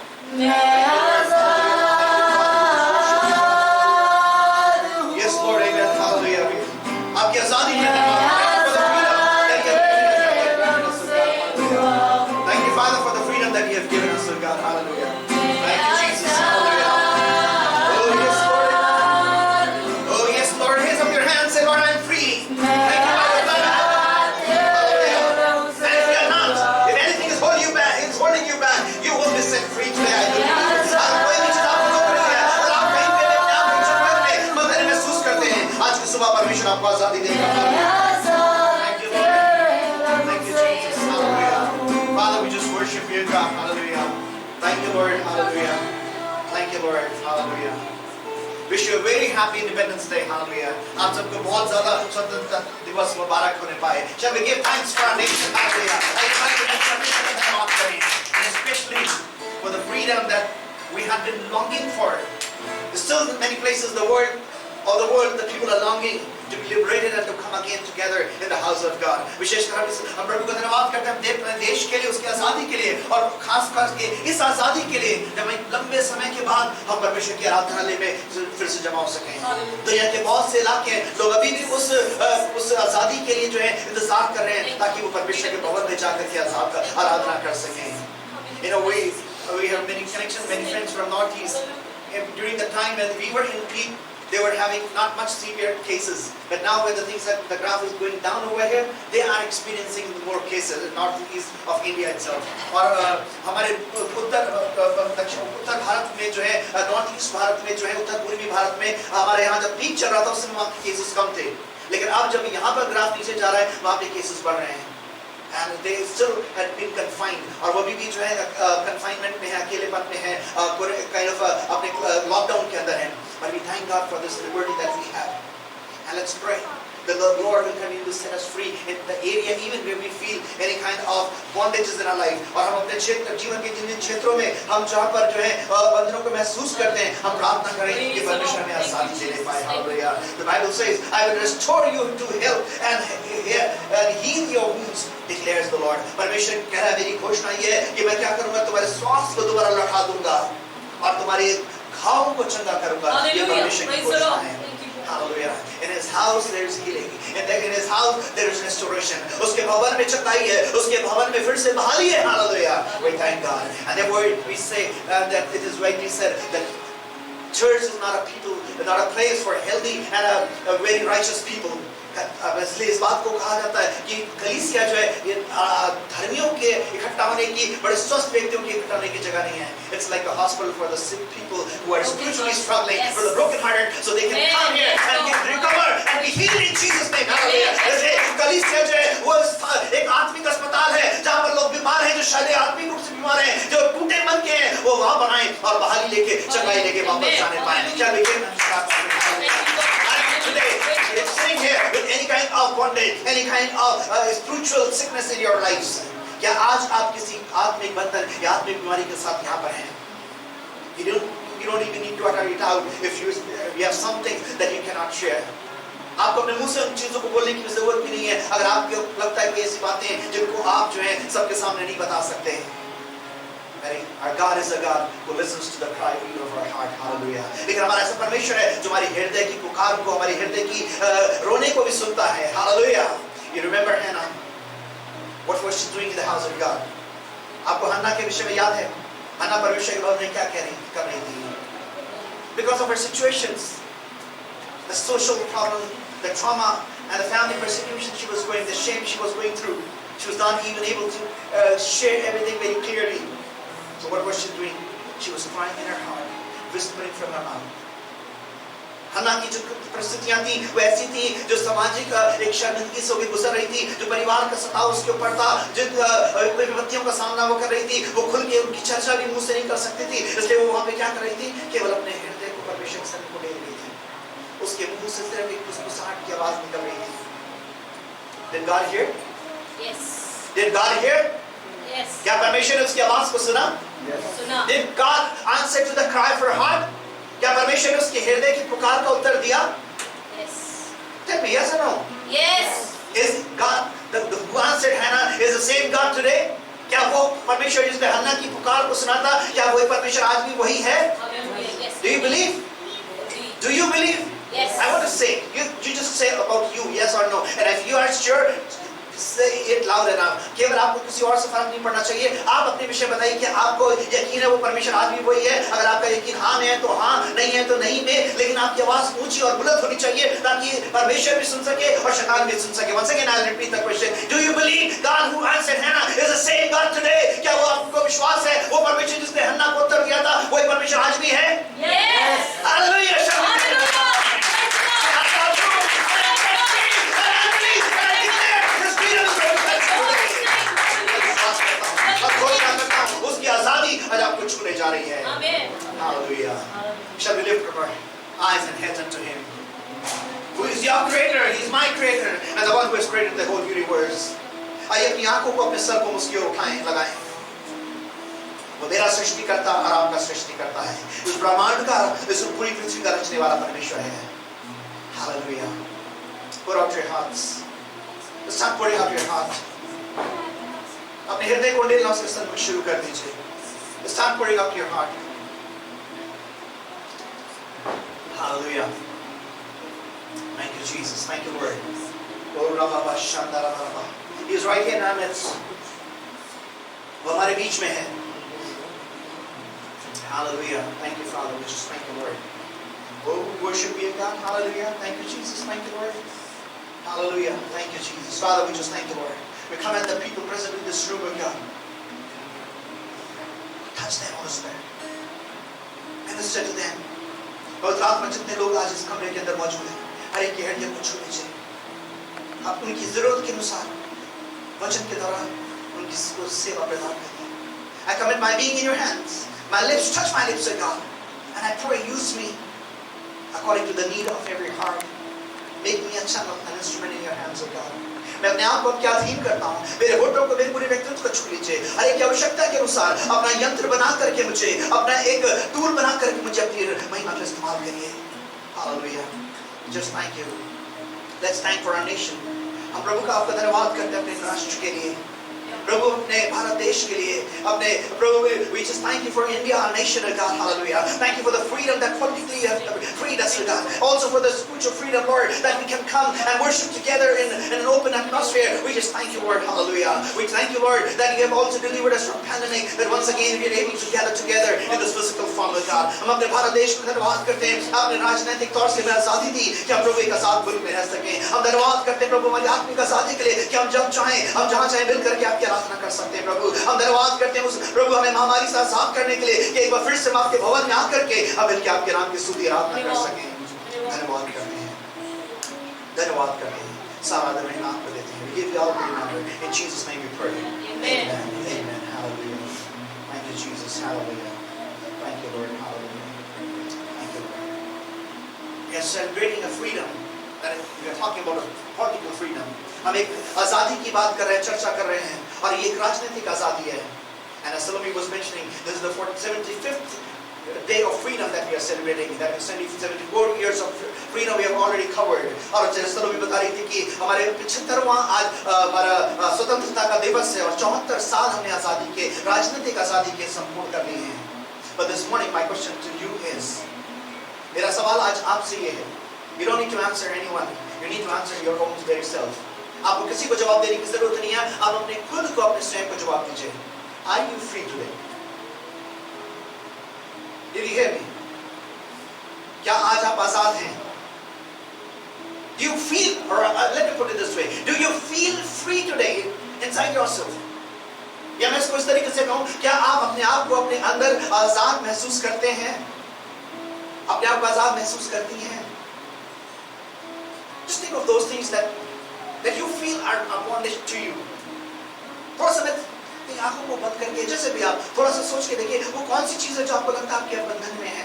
Yes, Lord. Amen. Hallelujah. आपकी आजादी के लिए Thank you, Father, for the freedom that you have given us, oh God. Hallelujah. Thank you, Jesus. Hallelujah. Oh, yes, Lord. Oh, yes, Lord. Raise up your hands and say, Lord, I'm free. Thank you, Father. Hallelujah. And if you're not, if anything is holding you back, you will be set free today. I believe. कोई भी चीज आपको रोक रही है, अगर आप कहीं पे अपने आप को चुप में मदद महसूस करते हैं, आज की सुबह परमेश्वर आपको आजादी देगा. Thank you, Lord. Thank you, Jesus. Hallelujah. Father, we just worship you, God. Hallelujah. Thank you, Lord. Hallelujah. Thank you, Lord. Hallelujah. Wish you a very happy Independence Day. Hallelujah. आप सबको बहुत ज़्यादा स्वतंत्रता दिवस मुबारक होने पाए. Shall we give thanks for our nation? Hallelujah. And especially for the freedom that we have been longing for. There's still many places the world the people are longing to be liberated and to come again together in the house of God. विशेषकर हम प्रभु का धन्यवाद करते हैं अपने देश के लिए, उसकी आजादी के लिए, और खास करके इस आजादी के लिए जब लंबे समय के बाद हम परमेश्वर की आराधनालय में फिर से जमा हो सकें. दुनिया के बहुत से इलाके लोग अभी भी उस आजादी के लिए जो है इंतजार कर रहे हैं ताकि वो परमेश्वर के भवन में जाकर के आराधना कर सकें. You know, We have many connections, many friends from Northeast. And during the time when we were in peak, they were having not much severe cases. But now when the graph is going down over here, they are experiencing more cases in Northeast of India itself. और हमारे उत्तर भारत में जो है, north east Bharat में जो है, उत्तर पूर्वी भारत में हमारे यहाँ जब पीक चल रहा था उस समय वहाँ के केसेस कम थे. लेकिन अब जब यहाँ पर ग्राफ नीचे जा रहा है, वहाँ पे केसेस बढ़ रहे हैं. And they still had been confined. और वो भी जो है confinement में है, अकेलेपन में है, kind of अपने lockdown के अंदर है. But we thank God for this liberty that we have. And let's pray that the Lord will continue to set us free in the area even where we feel any kind of bondages in our life. और हम अपने जीवन के जिन क्षेत्रों में हम जहाँ पर जो है बंधनों को महसूस करते हैं, हम प्रार्थना करें कि परमेश्वर हमें आसानी से ले पाए. Hallelujah. The Bible says, I will restore you to health and heal your wounds, declares the Lord. परमेश्वर कह रहा है, मेरी घोषणा ये है कि मैं क्या करूँगा, तुम्हारे स्वास्थ्य को दोबारा लौटा दूंगा और तुम्हारे घावों को चंगा करूँगा. ये परमेश्वर की घोषणा है. Hallelujah. In His house there is healing. In His house there is restoration. उसके भवन में चंगाई है, उसके भवन में फिर से बहाली है. Hallelujah. We thank God. And therefore we say that it is rightly said that church is not a place for healthy and a very righteous people. इसलिए इस बात को कहा जाता है कि कलीसिया जो है ये धर्मियों के इकट्ठा होने की, बड़े स्वस्थ व्यक्तियों के इकट्ठा होने की जगह नहीं है. It's like a hospital for the sick people who are spiritually struggling, for the broken-hearted, so they can come here and get recovered and be healed in Jesus' name. Hallelujah. जैसे कलीसिया जो है वो एक आत्मिक अस्पताल है जहाँ पर लोग बीमार हैं, जो शायद आत्मिक रूप से बीमार हैं, जो टूटे मन के हैं, वो वहाँ बनाएं और बहाली लेके चंगाई लेके वापस जाने पाएं. क्या it's sitting here with any kind of bondage, any kind of spiritual sickness in your lives. क्या आज आप किसी आत्मिक बंधन या आत्मिक बीमारी के साथ यहाँ पर हैं? You don't even need to utter it out if you have something that you cannot share. आपको अपने मुंह से उन चीजों को बोलने की जरूरत भी नहीं है अगर आपको लगता है कि ऐसी बातें हैं जिनको आप जो है सबके सामने नहीं बता सकते. Our God is a God who listens to the cry of our heart. Hallelujah. लेकिन हमारा ऐसा परमेश्वर है जो हमारी हृदय की पुकार को, हमारी हृदय की रोने को भी सुनता है. Hallelujah. You remember Hannah? What was she doing in the house of God? आपको हन्ना के विषय में याद है? हन्ना परमेश्वर के भवन में क्या कर रही थी? Because of her situations, the social problem, the trauma, and the family persecution she was going, the shame she was going through, she was not even able to share everything very clearly. So what was she doing? She was crying in her heart, whispering from her mouth. हन्ना की जो परिस्थितियां थी वो ऐसी थी जो सामाजिक एक शर्मिंदगी से होकर गुजर रही थी, जो परिवार का सताव उसके ऊपर था, जिन विपत्तियों का सामना वो कर रही थी, वो खुल के उनकी चर्चा भी मुंह से नहीं कर सकती थी. इसलिए वो वहाँ पे क्या कर रही थी? केवल अपने हृदय को परमेश्वर के सामने ले रही थी. उसके मुंह से सिर्फ एक फुसफुसाहट की आवाज निकल रही थी. Did God hear? Yes. Did God hear? Yes. क्या परमेश्वर ने उसकी आवाज को सुना? Yes. सुना. Did God answer to the cry for her heart? क्या परमेश्वर ने उसके हृदय की पुकार का उत्तर दिया? Yes. Tell me, yes or no? Yes. Is God the who answered Hannah is the same God today? क्या वो परमेश्वर जिसने हन्ना की पुकार को सुना था, क्या वही परमेश्वर आज भी वही है? Yes. Do you believe? Do you believe? Yes. I want to say, you just say about you, yes or no. And if you are sure, say it loud enough. केवल आपको किसी और से फर्क नहीं पड़ना चाहिए. आप अपने विषय बताइए कि आपको यकीन है वो परमेश्वर आज भी वही है. अगर आपका यकीन हाँ में है तो हाँ, नहीं है तो नहीं में. लेकिन आपकी आवाज ऊंची और बुलंद होनी चाहिए ताकि परमेश्वर भी सुन सके और शैतान भी सुन सके. Once again I'll repeat the question. Do you believe God who answered Hannah is the same God today? क्या वो आपको विश्वास है वो परमेश्वर जिसने हन्ना को उत्तर दिया था वही परमेश्वर आज भी है? Yes. Hallelujah. उसकी आजादी आज आपको छूने जा रही है. Amen. Hallelujah. Shall we lift up our eyes and heads unto Him? Who is your creator? He is my creator, and the one who has created the whole universe. आइए अपनी आंखों को अपने सर को उसकी ओर उठाएं, लगाएं. वो मेरा सृष्टिकर्ता और आपका सृष्टिकर्ता है. इस ब्रह्मांड का, इस पूरी पृथ्वी का रचने वाला परमेश्वर है. Hallelujah. Put out your hearts. Start pouring out your heart. अपने हृदय को लेना उसके सन्मुख शुरू कर दीजिए. Start pouring out your heart. Hallelujah. Thank you, Jesus. Thank you, Lord. Oh, Rabba Shanda Rabba. He is right here in our midst. वो हमारे बीच में है. Hallelujah. Thank you, Father. We just thank you, Lord. Oh, worship you, God. Hallelujah. Thank you, Jesus. Thank you, Lord. Hallelujah. Thank you, Jesus. Father, we just thank you, Lord. We come at the people present in this room, oh God. Touch them, Holy Spirit. Minister to them. और रात में जितने लोग आज इस कमरे के अंदर मौजूद हैं, हर एक की हड्डियों को छू लीजिए। आप उनकी जरूरत के अनुसार वचन के दौरान उनकी सेवा प्रदान करिए। I commit my being in your hands. My lips, touch my lips, O God. And I pray, use me according to the need of every heart. Make me a channel, an instrument in your hands, O God. मैं अपने आप को क्या अधीन करता हूँ, मेरे होठों को, मेरे पूरे व्यक्तित्व को छू लीजिए। हर एक की आवश्यकता के अनुसार अपना यंत्र बना करके मुझे, अपना एक टूल बना करके मुझे अपनी महिमा का इस्तेमाल करिए। Hallelujah. Just thank you. Let's thank for our nation. हम प्रभु का आपका धन्यवाद करते हैं अपने राष्ट्र के लिए, प्रभु अपने भारत देश के लिए, अपने प्रभु we just thank you for India, our nation, O God. Hallelujah. Thank you for the freedom that politically has freed us, O God. Also for the spiritual freedom, Lord, that we can come and worship together in an open atmosphere. We just thank you, Lord. Hallelujah. We thank you, Lord, that you have also delivered us from pandemic, that once again we are able to gather together in this physical form, O God. हम अपने भारत देश को धन्यवाद करते हैं, आपने राजनीतिक तौर से हमें आजादी दी कि हम प्रभु एक आजाद मुल्क में रह सकें। हम धन्यवाद करते हैं प्रभु हमारी आत्मिक आजादी के लिए कि हम जब चाहें, हम जहाँ चाहें मिल करके आपकी आराधना कर सकते हैं प्रभु। हम धन्यवाद करते हैं उस प्रभु हमें महामारी से आजाद करने के लिए कि एक बार फिर से हम आपके भवन में आकर के हम मिलकर आपके नाम की स्तुति आराधना कर सकें। धन्यवाद करते हैं, धन्यवाद करते हैं, सारा आदर नाम को देते हैं। We give you all the honor. In Jesus' name we pray. Amen. Amen. Hallelujah. Thank you, Jesus. Hallelujah. Thank you, Lord. Hallelujah. Thank you, Lord. We are celebrating a freedom. That we are talking about a political freedom. हम एक आजादी की बात कर रहे हैं, चर्चा कर रहे हैं, और ये एक राजनीतिक आजादी है। And as Salome was mentioning, this is the 75th day of freedom that we are celebrating. That is 74 years of freedom we have already covered. और जैसे Salome बता रही थी कि हमारे 75वां आज हमारा स्वतंत्रता का दिवस है और 74 साल हमने आजादी के, राजनीतिक आजादी के संपूर्ण कर लिए हैं। But this morning my question to you is, मेरा सवाल आज आपसे ये है, you don't need to answer anyone, you need to answer your own very self. आपको किसी को जवाब देने की जरूरत नहीं है, आप अपने खुद को, अपने स्वयं को जवाब दीजिए। Are you free today? Did you hear me? क्या आज आप आजाद हैं? Do you feel, or let me put it this way, do you feel free today inside yourself? या मैं इसको इस तरीके से कहूं, क्या आप अपने आप को अपने अंदर आजाद महसूस करते हैं? अपने आप को आजाद महसूस करती हैं? Just think of those things that you feel are bondage to you. थोड़ा सा अपनी आंखों को बंद करके, जैसे भी आप थोड़ा सा सोच के देखिए, वो कौन सी चीज है जो आपको लगता है आपके बंधन में है?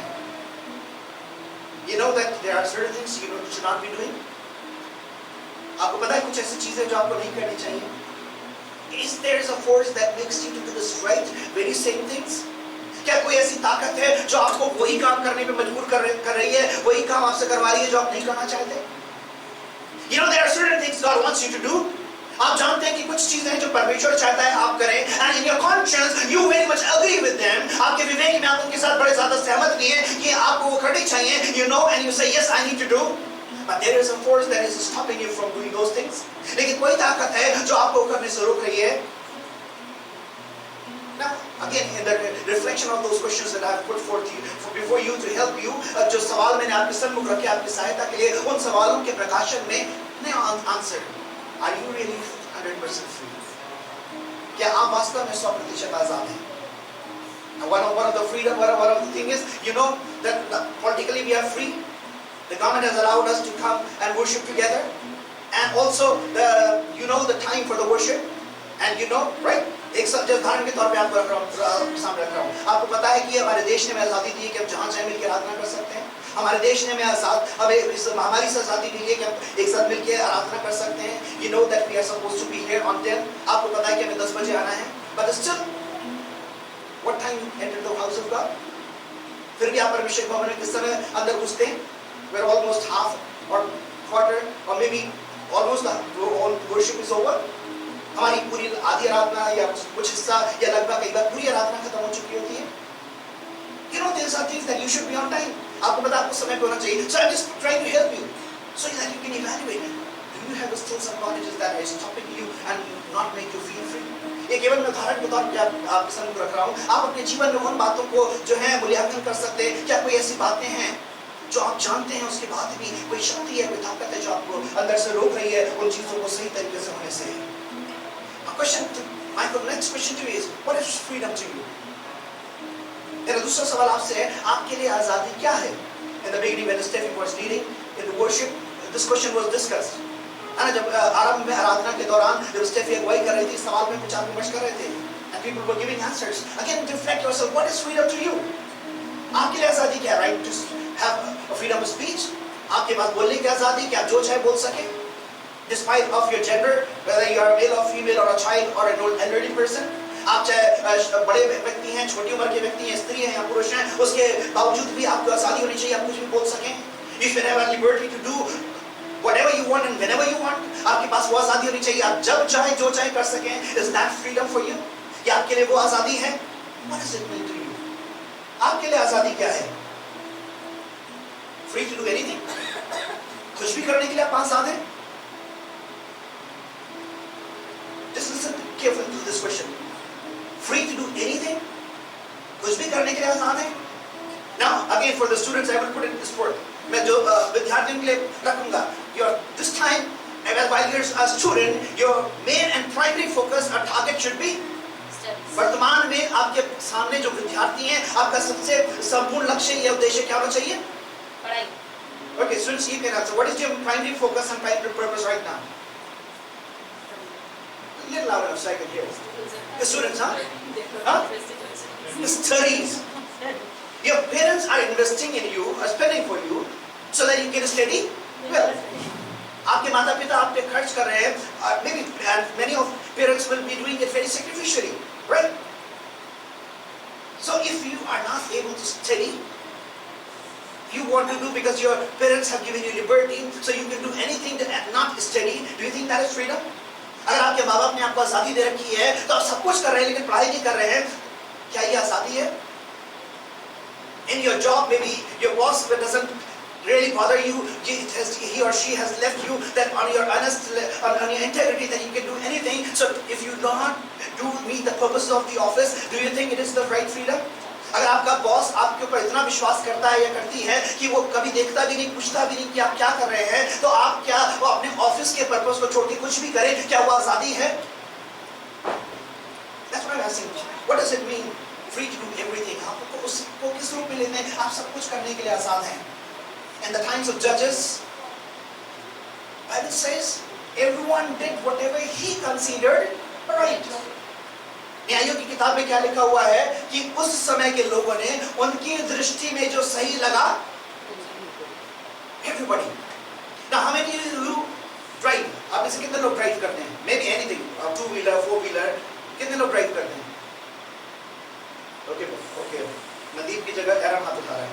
You know that there are certain things you should not be doing. आपको पता है कुछ ऐसी चीजें जो आपको नहीं करनी चाहिए? Is there a force that makes you to do this right, very same things? क्या कोई ऐसी ताकत है जो आपको वही काम करने पे मजबूर कर रही है, वही काम आपसे करवा रही है जो आप नहीं करना चाहते? You know there are certain things God wants you to do. आप जानते हैं कि कुछ चीजें जो परमेश्वर चाहता है आप करें, and in your conscience you very much agree with them. आपके विवेक में आप उनके साथ बड़े ज्यादा सहमत भी हैं कि आपको वो करनी चाहिए. You know and you say yes I need to do. But there is a force that is stopping you from doing those things. लेकिन कोई ताकत है जो आपको करने से रोक रही है. Now, again, in the reflection of those questions that I have put forth to you, before you to help you, जो सवाल मैंने आपके सम्मुख रखे आपकी सहायता के लिए, उन सवालों के प्रकाशन में ने answer. Are you really 100% free? क्या आप वास्तव में 100% आजाद हैं? One of the freedom, one of the thing is, you know that politically we are free. The government has allowed us to come and worship together, and also the time for the worship, and right? एक just उदाहरण के तौर पे आपको सामने रख रहा हूँ. आपको पता है कि हमारे देश ने हमें आजादी दी है कि हम जहाँ चाहे मिलकर आराधना कर सकते हैं. हमारे देश ने हमें इस महामारी से आजादी दी है कि हम एक साथ मिलकर आराधना कर सकते हैं. You know that we are supposed to be here on 10. आपको पता है कि हमें 10 बजे आना है. But still, what time you enter the house of God? फिर भी आप परमेश्वर के भवन में किस समय अंदर घुसते हैं? We're almost half or quarter or maybe almost the whole worship is over. हमारी पूरी आधी आराधना या कुछ हिस्सा या लगभग कई बार पूरी आराधना खत्म हो चुकी होती है. You know there are things that you should be on time. आपको पता है आपको समय पे होना चाहिए. So I'm just trying to help you so that you can evaluate. Do you have still some bondages that are stopping you and not make you feel free? ये केवल मैं उदाहरण के तौर पे आपके सामने रख रहा हूँ। आप अपने जीवन में उन बातों को जो है मूल्यांकन कर सकते हैं। क्या कोई ऐसी बातें हैं जो आप जानते हैं उसके बाद भी कोई शक्ति है, कोई ताकत है जो आपको अंदर से रोक रही है उन चीजों को सही तरीके से होने से? My next question to you is, what is freedom to you? मेरा दूसरा सवाल आपसे है, आपके लिए आजादी क्या है? In the beginning when Stephen was leading in the worship, this question was discussed. है ना, जब आरंभ में आराधना के दौरान जब स्टेफी अगुवाई कर रही थी, सवाल में कुछ आप विमर्श कर रहे थे, and people were giving answers. Again, reflect yourself. What is freedom to you? आपके लिए आजादी क्या है? Right to have a freedom of speech. आपके पास बोलने की आजादी, कि आप जो चाहे बोल सके, despite of your gender, whether you are male or female or a child or an old elderly person. आप चाहे बड़े व्यक्ति हैं, छोटी उम्र के व्यक्ति हैं, स्त्री हैं या पुरुष हैं, उसके बावजूद भी आपको आजादी होनी चाहिए, आप कुछ भी बोल सकें. You should have liberty to do whatever you want and whenever you want. आपके पास वो आजादी होनी चाहिए, आप जब चाहे जो चाहे कर सकें. Is that freedom for you? क्या आपके लिए वो आजादी है? What does it mean to you? आपके लिए आजादी क्या है? Free to do anything? कुछ भी करने के लिए आप आजाद हैं? Just listen carefully to this question. Free to do anything? कुछ भी करने के लिए आजाद हैं? Now, again for the students, I will put it in this word. मैं जो विद्यार्थियों के लिए रखूंगा. This time, while you're a student, your main and primary focus or target should be. वर्तमान में आपके सामने जो विद्यार्थी हैं, आपका सबसे संपूर्ण लक्ष्य या उद्देश्य क्या होना चाहिए? पढ़ाई. Okay, students, you can answer. What is your primary focus and primary purpose right now? A little louder so I can hear. The students, huh? The studies. Your parents are investing in you, are spending for you, so that you can study well. आपके माता पिता आप पे खर्च कर रहे हैं. Maybe many of parents will be doing it very sacrificially, right? So if you are not able to study, you want to do because your parents have given you liberty, so you can do anything to not study. Do you think that is freedom? अगर आपके माँ बाप ने आपको आजादी दे रखी है, तो आप सब कुछ कर रहे हैं लेकिन पढ़ाई नहीं कर रहे हैं, क्या ये आजादी है? In your job, maybe your boss doesn't really bother you. He or she has left you that on your on your integrity that you can do anything. So if you don't meet the purposes of the office, do you think it is the right freedom? अगर आपका boss आपके ऊपर इतना विश्वास करता है या करती है कि वो कभी देखता भी नहीं, पूछता भी नहीं कि आप क्या कर रहे हैं, तो आप क्या वो अपने ऑफिस के पर्पस को छोड़ के कुछ भी करें, क्या वो आजादी है? That's what I'm asking. What does it mean? Free to do everything. आपको उसको किस रूप में लेते हैं? आप सब कुछ करने के लिए आजाद हैं. In the times of Judges, Bible says everyone did whatever he considered right. न्यायों की किताब में क्या लिखा हुआ है कि उस समय के लोगों ने उनकी दृष्टि में जो सही लगा, everybody. Now how many of you drive? आप में से कितने लोग ड्राइव करते हैं? Maybe anything, 2-wheeler, 4-wheeler, कितने लोग ड्राइव करते हैं? Okay. नदीप की जगह एरम हाथ उठा रहा है.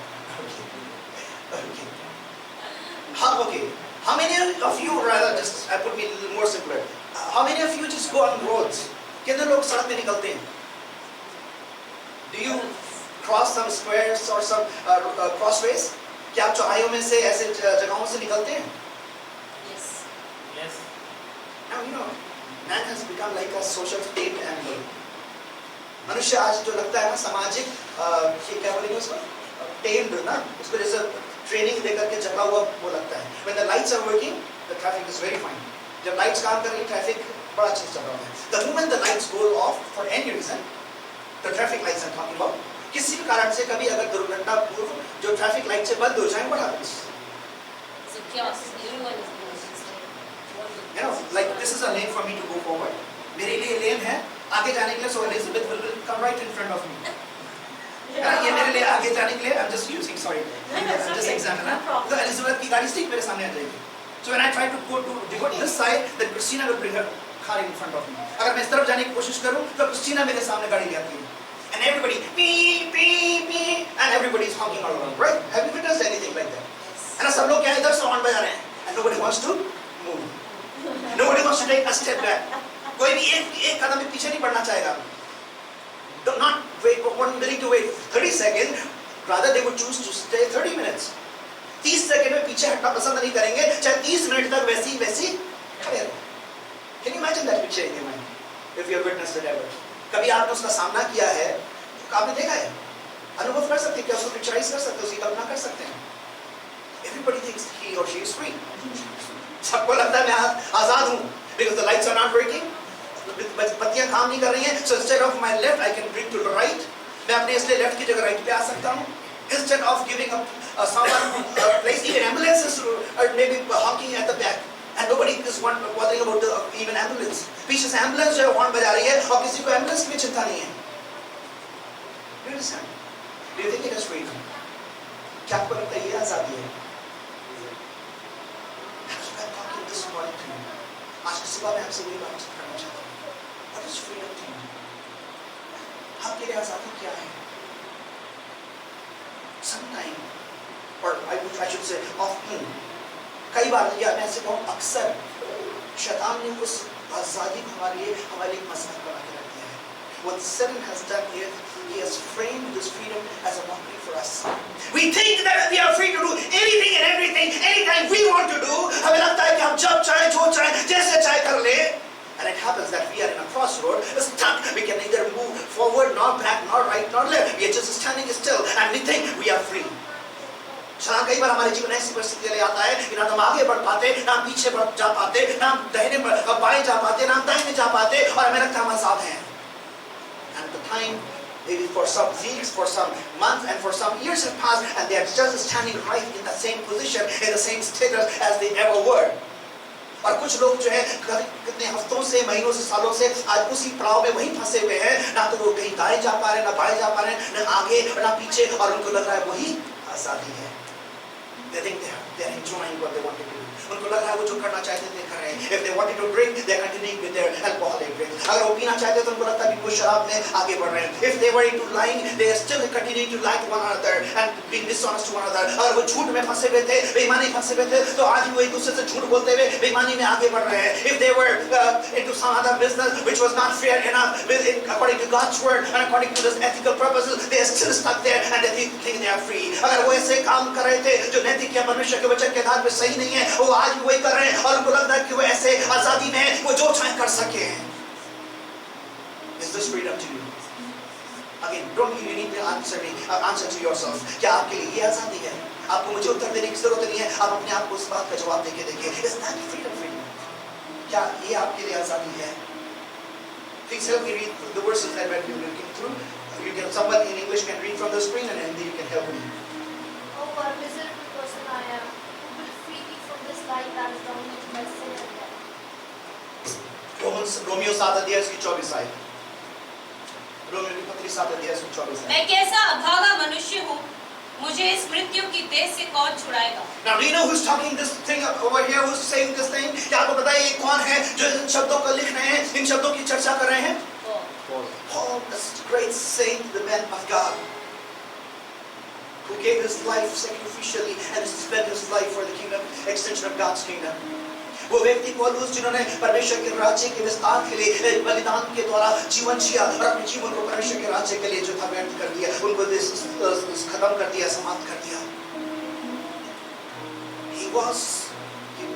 Okay. How many of you, rather just I put me a little more simpler. How many of you just go on roads? कितने लोग सड़क पे निकलते हैं? Do you cross some squares or some crossways? क्या आप चौराहों में से ऐसे जगहों से निकलते हैं? Yes. Now you know, man has become like a social tape animal. मनुष्य आज जो लगता है ना सामाजिक क्या बोलेंगे उसको? Tamed ना, उसको जैसे ट्रेनिंग देकर के जगा हुआ वो लगता है. When the lights are working, the traffic is very fine. जब लाइट्स काम कर रही है, ट्रैफिक बड़ा अच्छे से चल रहा है. The moment the lights go off for any reason, the traffic lights I'm talking about, किसी भी कारण से कभी अगर दुर्घटना पूर्व जो ट्रैफिक लाइट से बंद हो जाए, what happens? So chaos. Everyone is You know, like this is a lane for me to go forward. मेरे लिए लेन है आगे जाने के लिए, so Elizabeth will come right in front of me. ये मेरे लिए आगे जाने के लिए, I'm just using, sorry, I'm just example. तो Elizabeth की गाड़ी ठीक मेरे सामने आ जाएगी. So when I try to go to this side, then Christina will bring her car in front of me. अगर मैं इस तरफ जाने की कोशिश करूं, तो Christina मेरे सामने गाड़ी ले आती है. And everybody beep beep beep, and everybody is honking all around, right? Have you witnessed anything like that? है ना, सब लोग क्या इधर से हॉर्न बजा रहे हैं, and nobody wants to move. Nobody wants to take a step back. कोई भी एक कदम भी पीछे नहीं बढ़ना चाहेगा. Not wait, one willing to wait 30 seconds, rather they would choose to stay 30 minutes. 30 second में पीछे हटना पसंद नहीं करेंगे, चाहे 30 मिनट तक वैसी खड़े रहो. Can you imagine that picture in your mind? if you have witnessed it ever. कभी आपने उसका सामना किया है, आपने देखा है, अनुभव कर सकते हैं, क्या उसको पिक्चराइज कर सकते हैं, उसकी कल्पना कर सकते हैं. Everybody thinks he or she is free. सबको लगता है मैं आजाद हूँ, because the lights are not working, बत्तियां काम नहीं कर रही हैं, so instead of my left I can bring to the right. मैं अपने इसलिए लेफ्ट की जगह राइट पे आ सकता हूँ. Instead of giving someone a place, even ambulances are maybe honking at the back. And nobody is bothering about the even ambulance. पीछे से ambulance जो है हॉर्न बजा रही है और किसी को ambulance की भी चिंता नहीं है. Do you understand? Do you think it is freedom? क्या आपको लगता है ये आजादी है? That's what I'm talking this morning to you. आज की सुबह मैं आपसे वही बात करना चाहता हूँ. What is freedom to you? आपके लिए आजादी क्या है? Sometime, or I should say often, कई बार या मैं ऐसे कहूँ अक्सर शैतान ने उस आजादी को हमारे लिए मजाक बना के रख दिया है. What Satan has done here, he has framed this freedom as a mockery for us. We think that we are free to do anything and everything, anytime we want to do. हमें लगता है कि हम जब चाहे, जो चाहे, जैसे चाहे कर ले. And it happens that we are in a crossroad, stuck. We can neither move forward, nor back, nor right, nor left. We are just standing still, and we think we are free. शैतान कई बार हमारे जीवन ऐसी परिस्थितियां ले आता है कि ना हम आगे बढ़ पाते, ना हम पीछे बढ़ जा पाते, ना हम बाएं जा पाते, ना हम दाहिने जा पाते, और हमें लगता है हम आजाद हैं. And the time, maybe for some weeks, for some months, and for some years have passed, and they are just standing right in the same position, in the same status as they ever were. और कुछ लोग जो है कितने हफ्तों से, महीनों से, सालों से आज उसी पड़ाव में वहीं फंसे हुए हैं. ना तो वो कहीं दाएं जा पा रहे, ना बाएं जा पा रहे, ना आगे और ना पीछे, और उनको लग रहा है वही आजादी है. They think they are enjoying what they want to do. उनको लग रहा है वो जो करना चाहते थे कर रहे हैं. If they wanted to drink, they are continuing with their alcoholic drink. अगर वो पीना चाहते तो उनको लगता है कि वो शराब में आगे बढ़ रहे हैं. If they were into lying, they are still continuing to lie to one another and being dishonest to one another. अगर वो झूठ में फंसे हुए थे, बेईमानी फंसे हुए थे, तो आज वो एक दूसरे से झूठ बोलते हुए बेईमानी में आगे बढ़ रहे हैं. If they were into some other business which was not fair enough, according to God's word and according to this ethical purposes, they are still stuck there and they think they are free. अगर वो ऐसे काम कर रहे थे जो नैतिक या परमेश्वर के वचन के आधार पर सही नहीं है, वो आज भी वही कर रहे हैं, और उनको लगता है कि वो ऐसे आजादी में वो जो चाहे कर सके. Is this freedom to you? Again, don't you need to answer to yourself. क्या आपके लिए ये आजादी है? आपको मुझे उत्तर देने की जरूरत नहीं है. आप अपने आप को उस बात का जवाब देके देखिए. Is that freedom for you? क्या ये आपके लिए आजादी है? Please help me read the verses that we're looking through. You can, someone in English can read from the screen, and then you can help me. Oh, what a miserable person I am. Who will free me from this life that is dominated by sin and death? Romeo 7 अध्याय की 24 आयत. Romeo की पत्री 7 अध्याय की 24 आयत. मैं कैसा अभागा मनुष्य हूँ, मुझे इस मृत्यु की देह से कौन छुड़ाएगा? Now do you know who's talking this thing over here? Who's saying this thing? क्या आपको पता है ये कौन है जो इन शब्दों को लिख रहे हैं, इन शब्दों की चर्चा कर रहे हैं? Paul, this great saint, the man of God, who gave his life sacrificially and spent his life for the kingdom, extension of God's kingdom. वो व्यक्ति पौलुस जिन्होंने परमेश्वर के राज्य के विस्तार के लिए बलिदान के द्वारा जीवन जिया और अपने जीवन को परमेश्वर के राज्य के लिए जो था व्यर्थ कर दिया, उनको खत्म कर दिया, समाप्त कर दिया.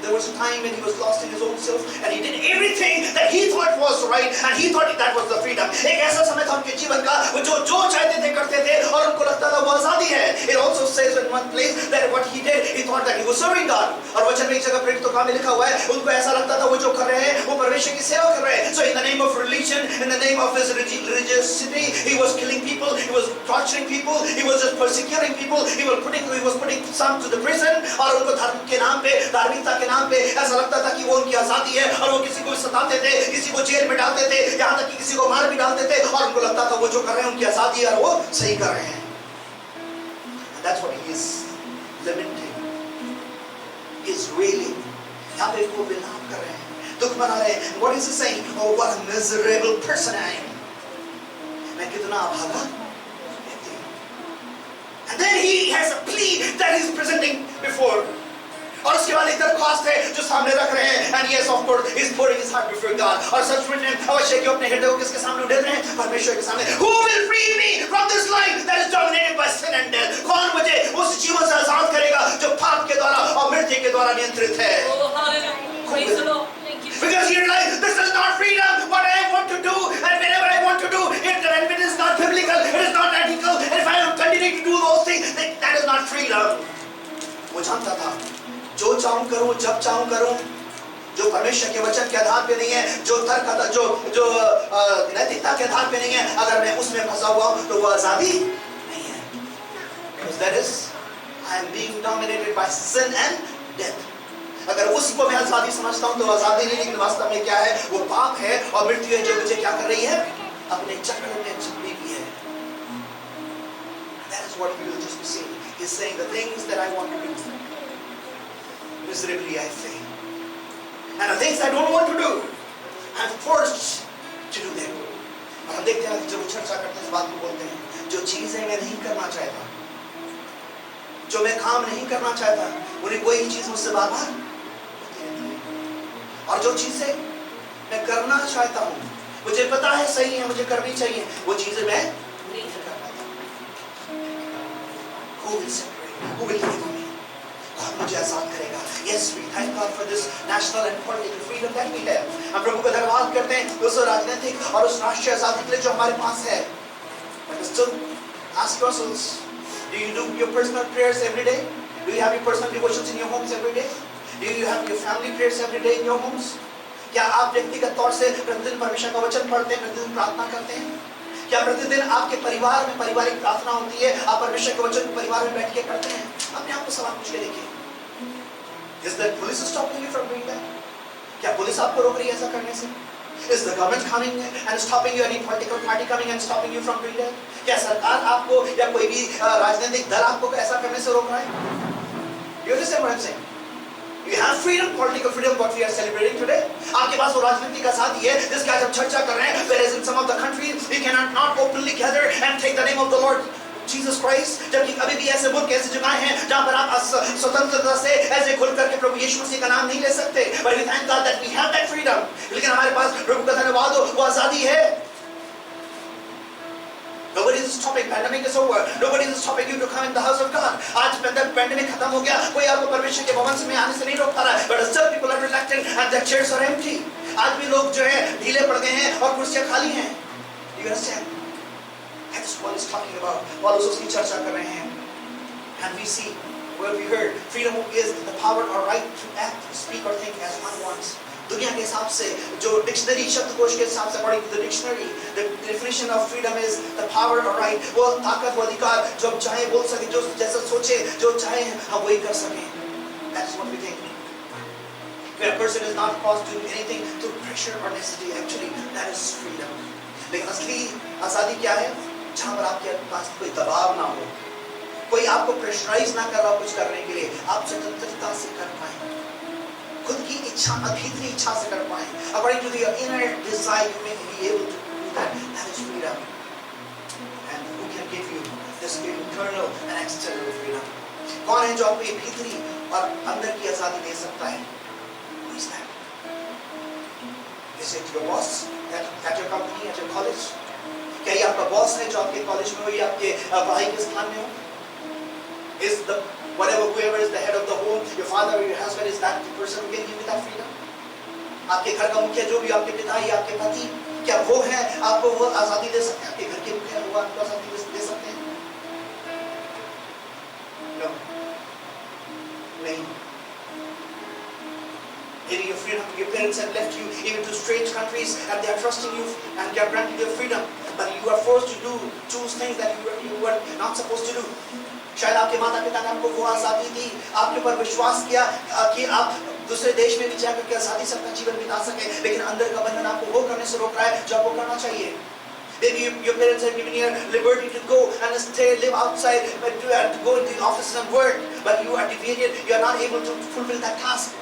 There was a time when he was lost in his own self and he did everything that he thought was right and he thought that was the freedom. एक ऐसा समय था उनके जीवन का वो जो चाहते थे करते थे और उनको लगता था वो आजादी है. It also says in one place that what he did, he thought that he was serving God. और वचन में एक जगह प्रेरितों का में लिखा हुआ है उनको ऐसा लगता था वो जो कर रहे हैं वो परमेश्वर की सेवा कर रहे हैं. So in the name of religion, in the name of his religiosity, he was killing people, he was torturing people, he was just persecuting people, he was putting some to the prison. और उनको धर्म के नाम पे, धार्मिकता के नाम पे ऐसा लगता था कि वो उनकी आजादी है और वो किसी को सताते थे, किसी को जेल में डालते थे, यहाँ तक कि किसी को मार भी डालते थे और उनको लगता था वो जो कर रहे हैं उनकी आजादी है और वो सही कर रहे हैं. And that's what he is lamenting. He is railing. यहाँ पे वो विलाप कर रहे हैं, दुख मना रहे हैं. What is he saying? Oh, what a miserable person I am. मैं कितना अभागा व्यक्ति हूँ. And then he has a plea that he is presenting before. और उसके बाद एक दरख्वास्त है जो सामने रख रहे हैं. And yes, of course, he is pouring his heart before God. और सच में अवश्य कि अपने हृदय को किसके सामने उठे रहे हैं? परमेश्वर के सामने. Who will free me from this life that is dominated by sin and death? कौन मुझे उस जीवन से आजाद करेगा जो पाप के द्वारा और मृत्यु के द्वारा नियंत्रित है? Oh, hallelujah. Praise the Lord. Thank you. Because you realize this is not freedom. What I want want to do and whenever I want to do, if it is not biblical, it is not ethical, and if I am continuing to do those things, then that is not freedom. वो जानता था, जो चाहूं करूं, जब चाहूं करूं, जो परमेश्वर के वचन के आधार पे नहीं है, जो तर्क जो नैतिकता के आधार पे नहीं है, अगर मैं उसमें फंसा हुआ हूं तो वो आजादी नहीं है. Because that is, I am being dominated by sin and death. अगर उसको मैं आजादी समझता हूं तो आजादी नहीं, लेकिन वास्तव में क्या है, वो पाप है और मृत्यु है जो मुझे क्या कर रही है, अपने चक्र में चलने की है. That is what we will just be saying. He's saying the things that I want to do, miserably I fail. And the things I don't want to do, I'm forced to do them. और हम देखते हैं जब चर्चा करते हैं इस बात को बोलते हैं, जो चीजें मैं नहीं करना चाहता, जो मैं काम नहीं करना चाहता, उन्हें कोई चीज मुझसे बार-बार होती रहती है. और जो चीजें मैं करना चाहता हूँ, मुझे पता है सही है, मुझे करनी चाहिए, वो चीजें मैं नहीं कर पाता. Who will separate me? Who will deliver me? God मुझे आजाद करेगा. Yes, we thank God for this national and political freedom that we have. हम प्रभु का धन्यवाद करते हैं उस राजनीतिक और उस राष्ट्रीय आजादी के लिए जो हमारे पास है. But still, ask yourselves, do you do your personal prayers every day? Do you have your personal devotions in your homes every day? Do you have your family prayers every day in your homes? क्या आप व्यक्तिगत तौर से प्रतिदिन परमेश्वर का वचन पढ़ते हैं, प्रतिदिन प्रार्थना करते हैं? क्या प्रतिदिन आपके परिवार में पारिवारिक प्रार्थना होती है, आप परमेश्वर के वचन परिवार में बैठ के करते हैं? अपने आप को सवाल पूछ के देखिए. Is the police stopping you from doing that? क्या पुलिस आपको रोक रही है ऐसा करने से? Is the government coming and stopping you? Any political party coming and stopping you from doing that? क्या सरकार आपको या कोई भी राजनीतिक दल आपको ऐसा करने से रोक रहा है? You understand what I'm saying? You have freedom, political freedom, what we are celebrating today. आपके पास वो राजनीतिक आजादी है जिसकी आज हम चर्चा कर रहे हैं. Whereas in some of the countries, we cannot not openly gather and take the name of the Lord Jesus Christ. जबकि अभी भी ऐसे मुल्क, ऐसी जगहें हैं जहाँ पर आप स्वतंत्रता से ऐसे खुल करके प्रभु यीशु मसीह का नाम नहीं ले सकते. But we thank God that we have that freedom. लेकिन हमारे पास प्रभु का धन्यवाद हो, वो आजादी है. Nobody is stopping. Pandemic is over. Nobody is stopping you to come in the house of God. आज pandemic खत्म हो गया, कोई आपको परमेश्वर के भवन में आने से नहीं रोक पा रहा है. But still people are reluctant and their chairs are empty. आज भी लोग जो है ढीले पड़ गए हैं और कुर्सियां खाली हैं. Do you understand? That's what is talking about. Paulus उसकी चर्चा कर रहे हैं. And we see, where we heard, freedom is the power or right to act, speak or think as one wants. दुनिया के हिसाब से जो डिक्शनरी शब्दकोश के हिसाब से according to the dictionary, the definition of freedom is the power or right. वो ताकत, वो अधिकार, जो हम चाहे बोल सके, जो जैसा सोचे, जो चाहे हम वही कर सकें. That's what we think. Where a person is not forced to do anything through pressure or necessity, actually that is freedom. लेकिन असली आजादी क्या है? जहाँ पर आपके पास कोई दबाव ना हो, कोई आपको प्रेशराइज ना कर रहा हो कुछ करने के लिए, आप स्वतंत्रता से कर पाए, खुद की इच्छा, भीतरी इच्छा से कर पाए. According to your inner desire, you may be able to do that. That is freedom. And who can give you this internal and external freedom? कौन है जो आपको ये भीतरी और अंदर की आजादी दे सकता है? Who is that? Is it your boss at your company, at your college? क्या ये आपका बॉस है जो आपके कॉलेज में हो या आपके पढ़ाई के स्थान में हो? Is the whatever whoever is the head of the home, your father or your husband, is that the person who can give you that freedom? आपके घर का मुखिया जो भी आपके पिता या आपके पति, क्या वो है आपको वो आजादी दे सकते हैं? आपके घर के मुखिया वो आपको आजादी दे सकते हैं? No. नहीं. Maybe your freedom, your parents have left you even to strange countries and they are trusting you and they are granting you freedom, but you are forced to choose things that you were not supposed to do. शायद आपके माता पिता ने आपको वो आजादी दी, आपके ऊपर विश्वास किया कि आप दूसरे देश में भी जाकर के आजादी से अपना जीवन बिता सके, लेकिन अंदर का बंधन आपको वो करने से रोक रहा है जो आपको करना चाहिए. Maybe your parents have given you liberty to go and stay, live outside, to go into the offices and work, but you are deviated, you are not able to fulfill that task.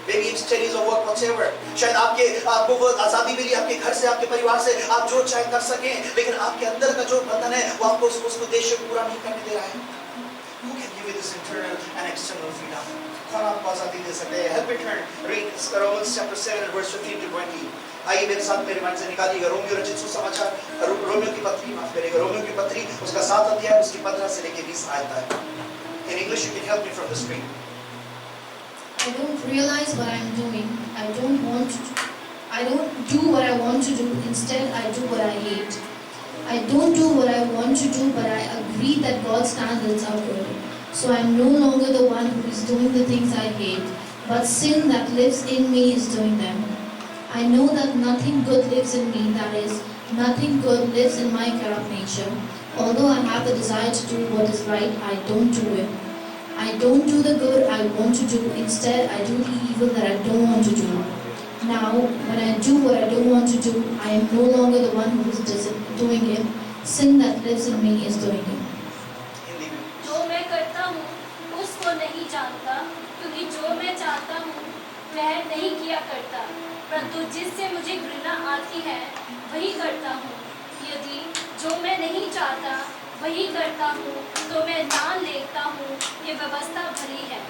Maybe in studies or work whatsoever. शायद आपको वो आजादी मिली आपके घर से, आपके परिवार से, आप जो चाहे कर सकें, लेकिन आपके अंदर का जो बंधन है वो आपको उस उद्देश्य को पूरा नहीं करने दे रहा है. Who can give you this internal and external freedom? कौन आपको आजादी दे सकते हैं? Help me turn, read Romans chapter 7 verse 15 to 20. आइए मेरे साथ मेरे मन से निकालिएगा रोमियो रचित सुसमाचार, रोमियो की पत्री, माफ करिएगा, रोमियो की पत्री उसका 7 अध्याय उसकी 15 से लेकर 20 आयत है. In English you can help me from the screen. I don't realize what I'm doing. I I don't do what I want to do, instead I do what I hate. I don't do what I want to do, but I agree that God's standards are good. So I'm no longer the one who is doing the things I hate, but sin that lives in me is doing them. I know that nothing good lives in me, that is, nothing good lives in my corrupt nature. Although I have the desire to do what is right, I don't do it. I don't do the good I want to do, instead I do the evil that I don't want to do. Now, when I do what I don't want to do, I am no longer the one who is doing it. Sin that lives in me is doing it. Hindi में जो मैं करता हूँ उसको नहीं जानता, क्योंकि जो मैं चाहता हूँ वह नहीं किया करता, परंतु जिससे मुझे घृणा आती है वही करता हूँ। यदि जो मैं नहीं चाहता वही करता हूँ तो मैं जान लेता हूँ कि व्यवस्था भली है।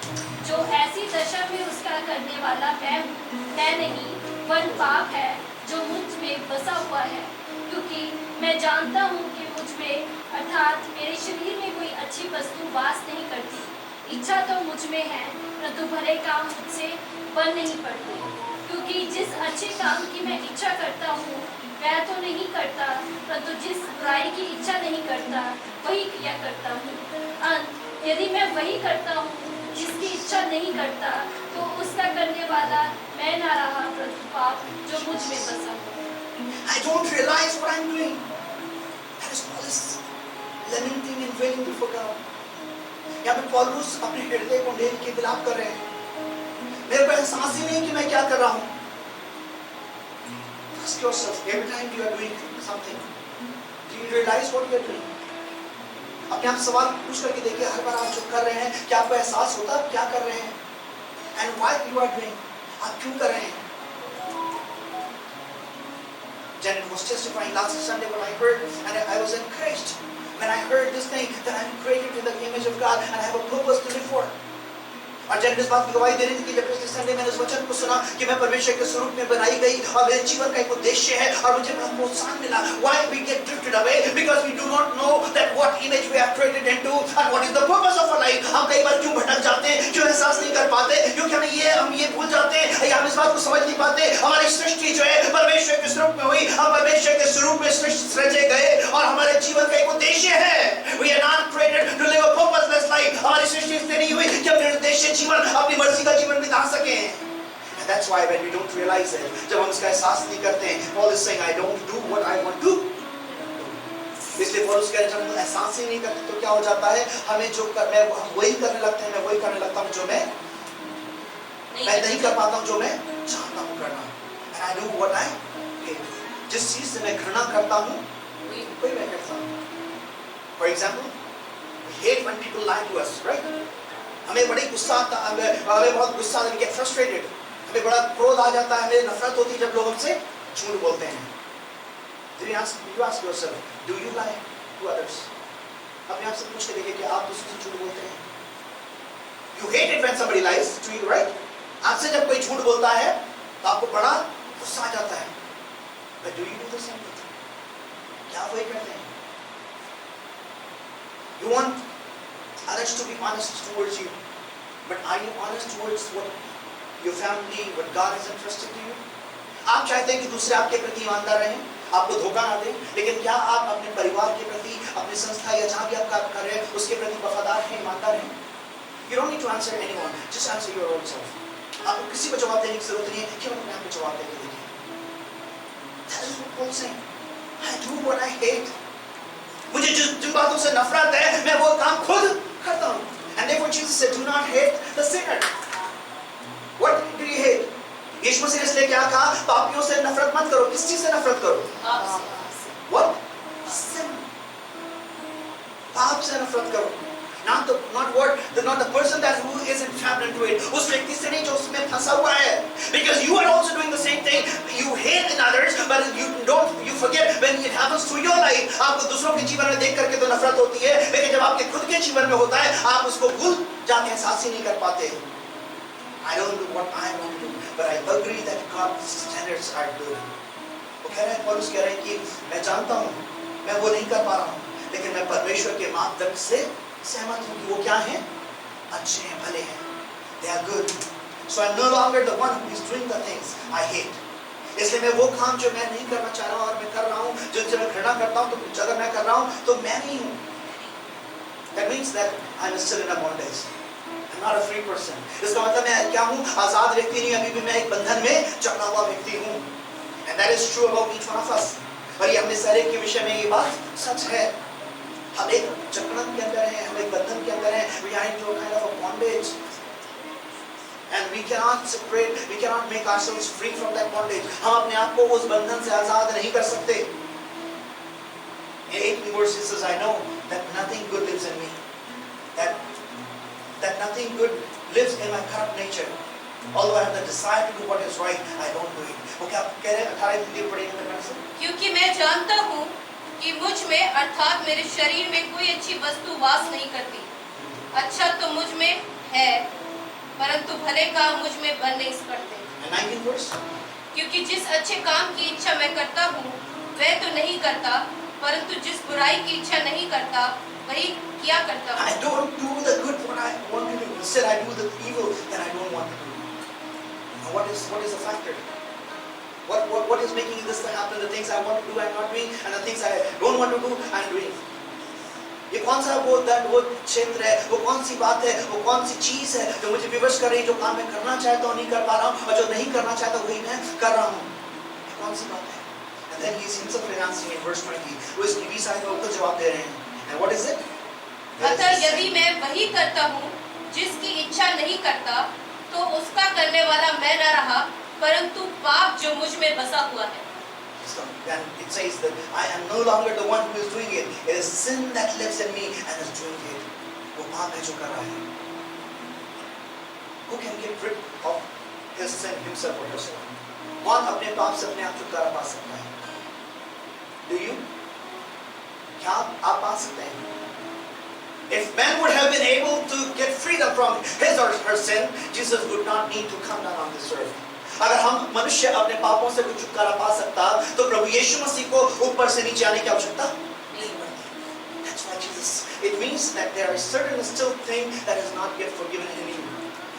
जो ऐसी दशा में उसका करने वाला मैं नहीं, वरन पाप है जो मुझ में बसा हुआ है। क्योंकि मैं जानता हूँ कि मुझ में अर्थात मेरे शरीर में कोई अच्छी वस्तु वास नहीं करती। इच्छा तो मुझ में है, परंतु भले काम मुझसे बन नहीं पड़ते। क्योंकि जिस अच्छे काम की मैं इच्छा करता हूँ वह तो नहीं करता, परंतु जिस बुराई की इच्छा नहीं करता वही किया करता हूँ। यदि मैं वही करता हूँ जिसकी इच्छा नहीं करता, तो उसका करने वाला मैं ना रहा, परंतु पाप जो मुझ में बसा हुआ। I don't realize what I'm doing. That is all this lamenting and wailing before God. यहाँ पे पौलुस अपने हृदय को ढेर के विलाप कर रहे हैं। मेरे को एहसास ही नहीं कि मैं क्या कर रहा हूँ। Ask yourself, every time you are doing something, do you realize what you are doing? अपने आप सवाल पूछ करके देखिए, हर बार आप जो कर रहे हैं क्या आपको एहसास होता है क्या कर रहे हैं? And why you are doing? आप क्यों कर रहे हैं? Janet was testifying last Sunday when I heard, and I was encouraged when I heard this thing that I'm created in the image of God and I have a purpose to live for. और जब इस बात की गवाही दे रही थी कि जब पिछले संडे मैंने उस वचन को सुना कि मैं परमेश्वर के स्वरूप में बनाई गई और मेरे जीवन का एक उद्देश्य है और मुझे बड़ा प्रोत्साहन मिला. Why we get drifted away? Because we do not know that what image we are created into and what is the purpose of our life. हम कई बार क्यों भटक जाते हैं, क्यों एहसास नहीं कर पाते, क्योंकि हम ये भूल जाते हैं या हम इस बात को समझ नहीं पाते. हमारी सृष्टि जो है परमेश्वर के स्वरूप में हुई, हम परमेश्वर के स्वरूप में सृजे गए और हमारे जीवन का एक उद्देश्य है. We are not created to live a purposeless life. हमारी सृष्टि इसलिए नहीं हुई कि हम निर्देशित जीवन, अपनी मर्जी का जीवन बिता सकें. And that's why when we don't realize it, जब हम इसका एहसास नहीं करते हैं, Paul is saying, I don't do what I want to. इसलिए पौलुस कह रहे हैं जब हम एहसास ही नहीं करते तो क्या हो जाता है, हमें जो मैं वही करने लगते हैं, मैं वही करने लगता हूँ जो मैं नहीं कर पाता हूँ जो मैं चाहता हूँ करना. And I do what I hate. जिस चीज से मैं घृणा करता हूँ वही मैं करता हूँ. For example, we hate when people lie to us, right? हमें बड़ी गुस्सा आता है, हमें बहुत गुस्सा आता है, we get frustrated. हमें बड़ा क्रोध आ जाता है, हमें नफरत होती है जब लोग हमसे झूठ बोलते हैं. You ask yourself, do you lie to others? अपने आप से पूछ के देखिए कि आप दूसरों से झूठ बोलते हैं. You hate it when somebody lies to you, right? आपसे जब कोई झूठ बोलता है तो आपको बड़ा गुस्सा आ जाता है. But do you do the same thing? क्या वही करते हैं? You want others to be honest towards you, but are you honest towards what your family, what God has entrusted to you? आप चाहते हैं कि दूसरे आपके प्रति ईमानदार रहें, आपको धोखा ना दें, लेकिन क्या आप अपने परिवार के प्रति, अपनी संस्था या जहाँ भी आप काम कर रहे हैं उसके प्रति वफादार हैं, ईमानदार हैं? You don't need to answer anyone, just answer your own self. आपको किसी को जवाब देने की जरूरत नहीं है, केवल अपने आप को जवाब देके देखिए. That is what Paul is saying. I do what I hate. मुझे जिन बातों से नफरत है, मैं वो काम खुद करता हूँ. And therefore Jesus said, do not hate the sinner. What do you hate? यीशु मसीह ने इसलिए क्या कहा? पापियों से नफरत मत करो. किस चीज से नफरत करो? What? Sin. पाप से नफरत करो. Not the person that who is entrapped into it. उस व्यक्ति से नहीं जो उसमें फंसा हुआ है. Because you are also doing the same thing. You hate in others, but you forget when it happens to your life. आपको दूसरों के जीवन में देख करके तो नफरत होती है, लेकिन जब आपके खुद के जीवन में होता है, आप उसको भूल जाते, एहसास ही नहीं कर पाते. I don't do what I want to do, but I agree that God's standards are good. वो कह रहे हैं, पौलुस कह रहे हैं कि मैं जानता हूँ, मैं वो नहीं कर पा रहा हूँ, लेकिन मैं परमेश्वर के मापदंड से सहमत हूँ कि वो क्या हैं? अच्छे हैं, भले हैं. They are good. So I'm no longer the one who is doing the things I hate. इसलिए मैं वो काम जो मैं नहीं करना चाह रहा हूँ और मैं कर रहा हूँ, जिनसे मैं घृणा करता हूँ, तो कुछ अगर मैं कर रहा हूँ तो मैं नहीं हूँ. That means that I'm still in a bondage. I'm not a free person. इसका मतलब मैं क्या हूँ? आजाद व्यक्ति नहीं, अभी भी मैं एक बंधन में जकड़ा हुआ व्यक्ति हूँ. And that is true about each one of us. और ये हमने सारे के विषय में ये बात सच है. हम एक जकड़न के अंदर हैं, हम एक बंधन के अंदर हैं. We are into a kind of a bondage. And we cannot separate, we cannot make ourselves free from that bondage. हम अपने आप को उस बंधन से आजाद नहीं कर सकते. In 8 verses says, I know that nothing good lives in me. That nothing good lives in my corrupt nature. Although I have the desire to do what is right, I don't do it. वो क्या कह रहे हैं? 18 पढ़ेंगे मेरे से. क्योंकि मैं जानता हूँ कि मुझ में अर्थात मेरे शरीर में कोई अच्छी वस्तु वास नहीं करती. अच्छा तो मुझ में है, परंतु भले काम मुझ में बन नहीं पड़ते. And 19th verse. क्योंकि जिस अच्छे काम की इच्छा मैं करता हूँ वह तो नहीं करता, परंतु जिस बुराई की इच्छा नहीं करता वही किया करता हूँ. I don't do the good what I want to do. Instead, I do the evil that I don't want to do. Now, what is the factor? What is making this to happen? The things I want to do, I'm not doing, and the things I don't want to do, I'm doing. ये कौन सा वो क्षेत्र है, वो कौन सी बात है, वो कौन सी चीज है जो मुझे विवश कर रही है, जो काम मैं करना चाहता हूँ नहीं कर पा रहा हूँ, और जो नहीं करना चाहता वही मैं कर रहा हूँ. ये कौन सी बात है? And then he's himself announcing in verse 20. वो इस बीवी साहब को उत्तर जवाब दे रहे हैं. And what is it? अतः यदि मैं वही करता हूँ जिसकी इच्छा नहीं करता, तो उसका करने वाला मैं न रहा, परंतु पाप जो मुझ में बसा हुआ है. And it says that I am no longer the one who is doing it. It is sin that lives in me and is doing it. वो पाप है जो कर रहा है. Who can get rid of his sin himself or herself? कौन अपने पाप से अपने आप छुटकारा पा सकता है? Do you? क्या आप पा सकते हैं? If man would have been able to get freedom from his or her sin, Jesus would not need to come down on this earth. अगर हम मनुष्य अपने पापों से कुछ छुटकारा पा सकता, तो प्रभु यीशु मसीह को ऊपर से नीचे आने की आवश्यकता नहीं पड़ती. That's why Jesus. It means that there are certain still things that is not yet forgiven in you,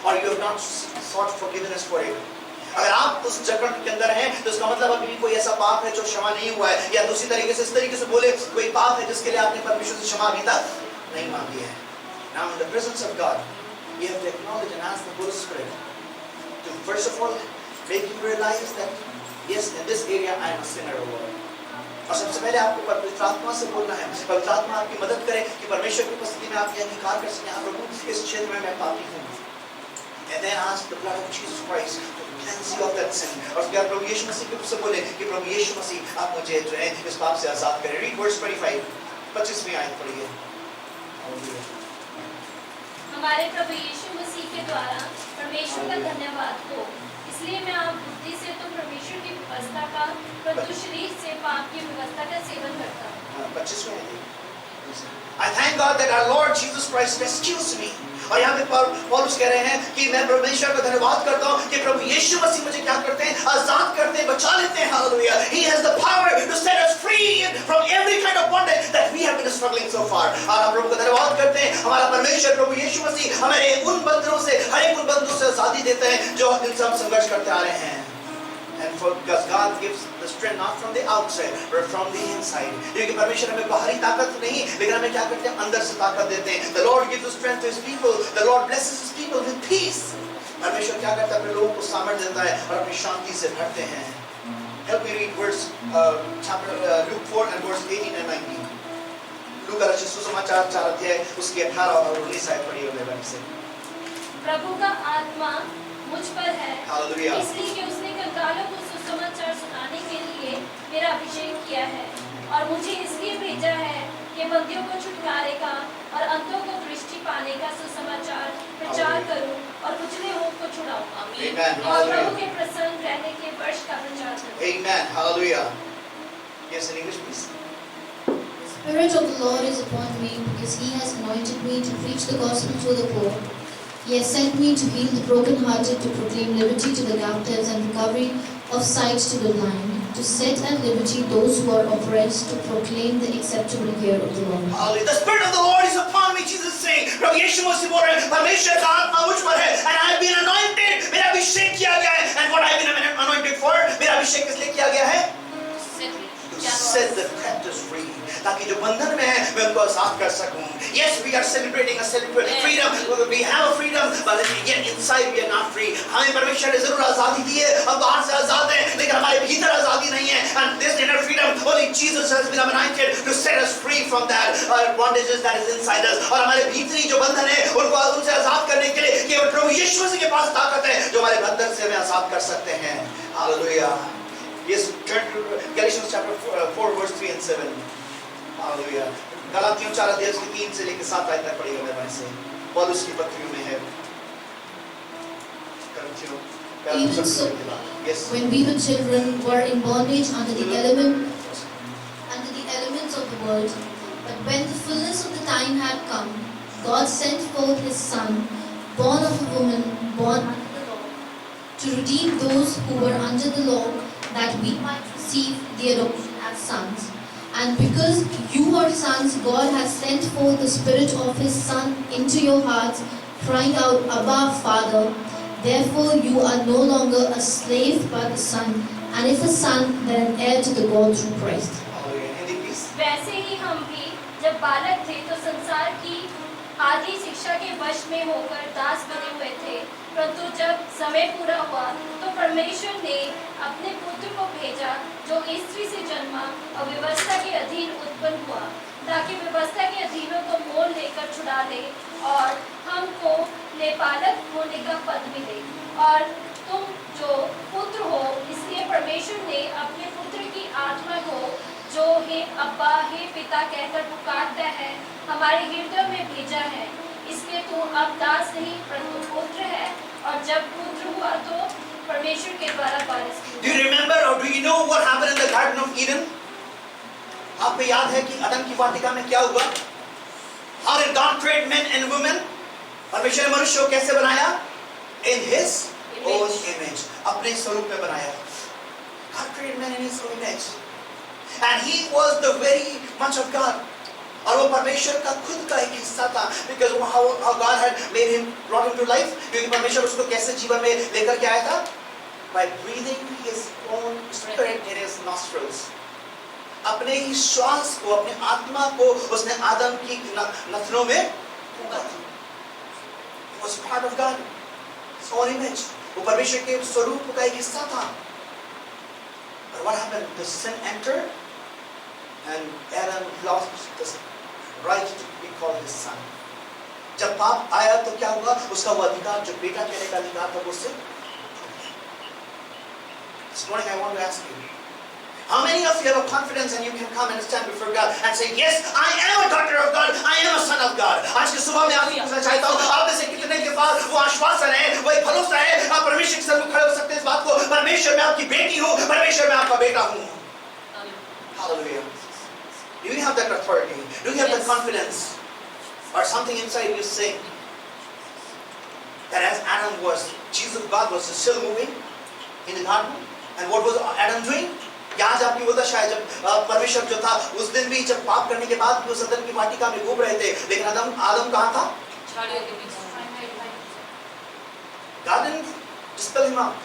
or you have not sought forgiveness for it. अगर आप उस जकड़ के अंदर हैं, तो इसका मतलब अभी भी कोई ऐसा पाप है जो क्षमा नहीं हुआ है, या दूसरी तरीके से इस तरीके से बोले कोई पाप है जिसके लिए आपने परमेश्वर से क्षमा अभी तक नहीं मांगी है. Now in the presence of God, you have to acknowledge and ask the Holy Spirit to first of all make you realize that yes, in this area I am a sinner, Lord. और सबसे पहले आपको पवित्र आत्मा से बोलना है. पवित्र आत्मा आपकी मदद करे कि परमेश्वर की उपस्थिति में आप ये अंगीकार कर सकें, हाँ प्रभु इस क्षेत्र में मैं पापी हूँ. And then ask the blood of Jesus Christ to cleanse you of that sin. और फिर प्रभु यीशु मसीह के से बोले कि प्रभु यीशु मसीह आप मुझे जो है इस पाप से आजाद करें. Read verse 25. 25वीं आयत पढ़िए. हमारे प्रभु यीशु मसीह के द्वारा परमेश्वर का धन्यवाद हो. इसलिए मैं आप बुद्धि से तो परमेश्वर की व्यवस्था का, परंतु शरीर से पाप की व्यवस्था का सेवन करता हूँ. 25वीं आयत. I thank God that our Lord Jesus Christ rescues me. और यहाँ पे पौलुस कह रहे हैं कि मैं परमेश्वर का धन्यवाद करता हूँ कि प्रभु यीशु मसीह मुझे क्या करते हैं, आजाद करते हैं, बचा लेते हैं. Hallelujah. He has the power to set us free from every kind of bondage that we have been struggling so far. और हम प्रभु का धन्यवाद करते हैं. हमारा परमेश्वर प्रभु यीशु मसीह हमारे उन बंधनों से, हर एक उन बंधनों से आजादी देते हैं जो जिनसे हम संघर्ष करते आ रहे हैं. And for because God gives the strength not from the outside but from the inside. क्योंकि परमेश्वर हमें बाहरी ताकत नहीं, लेकिन हमें क्या करते हैं, अंदर से ताकत देते हैं. The Lord gives the strength to His people. The Lord blesses His people with peace. परमेश्वर क्या करता है, अपने लोगों को सामर्थ्य देता है और अपनी शांति से भरते हैं. Help me read verse Luke 4 and verse 18 and 19. लूका का रचित सुसमाचार 4 अध्याय उसके 18 और 19 आयत पढ़िए मेरे से. प्रभु का आत्मा मुझ पर है, हालेलुया. इसलिए कि उसने कंगालों को सुसमाचार सुनाने के लिए मेरा अभिषेक किया है, और मुझे इसलिए भेजा है कि बंदियों को छुटकारे का और अंधों को दृष्टि पाने का सुसमाचार प्रचार करूं और कुचले हुओं को छुड़ाऊं. Amen. और प्रभु के प्रसन्न रहने के वर्ष का प्रचार करूं. Amen. Hallelujah. Yes, in English, please. The Spirit of the Lord is upon me, because He has anointed me to preach the gospel to the poor. He has sent me to heal the brokenhearted, to proclaim liberty to the captives and recovery of sight to the blind, to set at liberty those who are oppressed, to proclaim the acceptable year of the Lord. Hallelujah. The Spirit of the Lord is upon me, Jesus is saying. प्रभु यीशु मसीह बोल रहे हैं, परमेश्वर का आत्मा मुझ पर है, and I have been anointed. मेरा अभिषेक किया गया है, and what I have been anointed for, मेरा अभिषेक किस लिए किया गया है? क्या Set the captives free, ताकि जो बंधन में है मैं उनको आजाद कर सकूं. Yes, we are celebrating freedom. We have a freedom, but yet inside we are not free. हमें परमेश्वर ने जरूर आजादी दी है, हम बाहर से आजाद हैं, लेकिन हमारे भीतर आजादी नहीं है. And this inner freedom, only Jesus has been anointed to set us free from that bondages that is inside us. और हमारे भीतरी जो बंधन है उनको उनसे आजाद करने के लिए केवल प्रभु यीशु मसीह के पास ताकत है जो हमारे बंधन से हमें आजाद कर सकते हैं. Hallelujah. Yes, turn to Galatians chapter 4 verse 3 and 7. Hallelujah. गलातियों 4 अध्याय के 3 से लेकर 7 आयत तक पढ़िएगा मेरे भाई से. पौलुस की पत्रियों में है. Even so, Yes. when we were children, were in bondage under the elements of the world. But when the fullness of the time had come, God sent forth His Son, born of a woman, born under the law, to redeem those who were under the law, that we might receive the adoption as sons. And because you are sons, God has sent forth the Spirit of His Son into your hearts, crying out, Abba, Father. Therefore you are no longer a slave but a son, and if a son, then an heir to the God through Christ. Hallelujah. Hindi please. वैसे ही हम भी जब बालक थे तो संसार की आधी शिक्षा के वश में होकर दास बने हुए थे, परंतु जब समय पूरा हुआ तो परमेश्वर ने अपने पुत्र को भेजा जो स्त्री से जन्मा और व्यवस्था के अधीन उत्पन्न हुआ, ताकि व्यवस्था के अधीनों को मोल लेकर छुड़ा ले और हमको नेपालक होने का पद मिले. और तुम जो पुत्र हो, इसलिए परमेश्वर ने अपने पुत्र की आत्मा को जो हे अब्बा हे पिता कहकर पुकारता है हमारे हृदय में भेजा है. इसलिए तू अब दास नहीं परंतु पुत्र है, और जब पुत्र हुआ तो परमेश्वर के द्वारा वारिस. Do you remember or do you know what happened in the Garden of Eden? आपको याद है कि अदन की वाटिका में क्या हुआ? How did God create men and women? परमेश्वर ने मनुष्य को कैसे बनाया? In His own image. अपने स्वरूप में बनाया. God created man in His own image. And He was the very much of God. और वो परमेश्वर का खुद का एक हिस्सा था. Because how God had made him, brought him to life. क्योंकि परमेश्वर उसको कैसे जीवन में लेकर के आया था? By breathing His own spirit in his nostrils. अपने ही श्वास को, अपने आत्मा को उसने आदम की नथनों में फूंका था. It was part of God, His own image. वो परमेश्वर के स्वरूप का एक हिस्सा था. But what happened? The sin entered, and Adam lost the right to be called his son. जब पाप आया तो क्या हुआ? उसका वो अधिकार, जो बेटा कहने का अधिकार था, वो उससे. This morning I want to ask you, how many of you have a confidence and you can come and stand before God and say, yes, I am a daughter of God, I am a son of God. आज की सुबह में आपसे पूछना चाहता हूँ, आप में से कितने के पास वो आश्वासन है, वो एक भरोसा है, आप परमेश्वर के सामने खड़े हो सकते हैं इस बात को, परमेश्वर मैं आपकी बेटी हूँ, परमेश्वर मैं आपका बेटा हूँ. Hallelujah. Do you have that authority? Do you have that confidence? Or something inside you saying that as Adam was, Jesus, God was still moving in the garden? And what was Adam doing? आज आपकी वो दशा है जब परमेश्वर जो था उस दिन भी जब पाप करने के बाद भी उस अदन की वाटिका में घूम रहे थे, लेकिन आदम कहाँ था? झाड़ियों के बीच. God didn't dispel him out.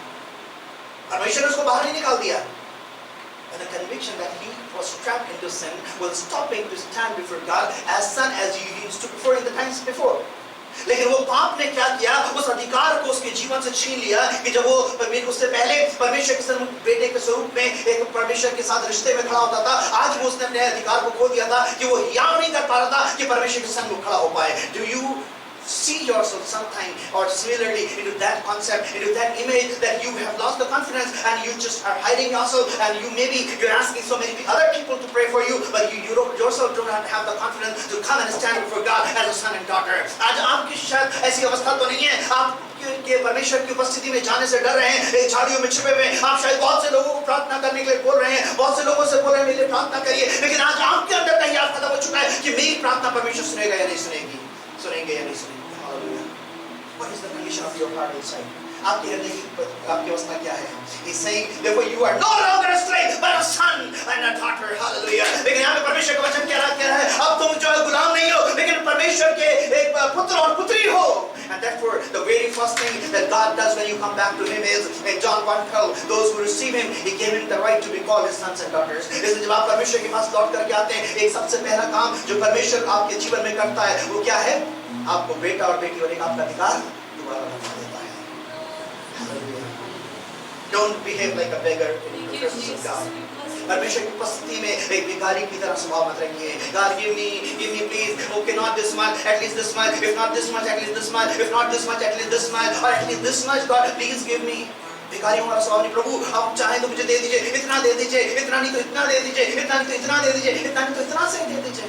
परमेश्वर ने उसको बाहर नहीं निकाल दिया. And the conviction that he was trapped into sin was stopping to stand before God as son as he used to before in the times before. लेकिन वो पाप ने क्या किया? उस अधिकार को उसके जीवन से छीन लिया कि जब वो उससे पहले परमेश्वर के साथ बेटे के स्वरूप में एक परमेश्वर के साथ रिश्ते में खड़ा होता था, आज वो उसने अपने अधिकार को खो दिया था कि वो हियाव नहीं कर पा रहा था कि परमेश्वर के संग खड़ा हो पाए. Do you see yourself sometime or similarly into that concept, into that image that you have lost the confidence and you just are hiding yourself, and you're asking so many other people to pray for you, but you yourself do not have the confidence to come and stand before God as a son and daughter. आज आपकी शायद ऐसी अवस्था तो नहीं है, आप के परमेश्वर की उपस्थिति में जाने से डर रहे हैं, झाड़ियों में छिपे हुए. आप शायद बहुत से लोगों को प्रार्थना करने के लिए बोल रहे हैं, बहुत से लोगों से बोल रहे हैं मेरे लिए प्रार्थना करिए, लेकिन आज आपके अंदर कहीं आप खत्म हो चुका है कि मेरी प्रार्थना परमेश्वर सुनेगा या नहीं सुनेंगे या नहीं सुनेंगे. What is the condition of your heart inside? आपके हृदय की आपकी अवस्था क्या है? He's saying, therefore you are no longer a slave, but a son and a daughter. Hallelujah. लेकिन यहाँ पे परमेश्वर का वचन क्या है? अब तुम जो है गुलाम नहीं हो, लेकिन परमेश्वर के एक पुत्र और पुत्री हो। And therefore, the very first thing that God does when you come back to Him is, in John 1:12, those who receive Him, He gave Him the right to be called His sons and daughters. इसलिए जब आप परमेश्वर के पास लौट करके आते हैं, एक सबसे पहला काम जो परमेश्वर आपके जीवन में करता है, वो क्या है? आपको बेटा और बेटी होने का आपका अधिकार दोबारा बना देता है। Don't behave like a beggar in the presence of God. परमेश्वर की उपस्थिति में एक भिखारी की तरह स्वभाव मत रखिए। God give me please. Okay, not this much, at least this much. If not this much, at least this much. If not this much, at least this much. Or at least this much, God, please give me. भिखारियों का स्वभाव नहीं, प्रभु आप चाहें तो मुझे दे दीजिए, इतना दे दीजिए, इतना नहीं तो इतना दे दीजिए, इतना नहीं तो इतना दे दीजिए, इतना नहीं तो इतना से दे दीजिए।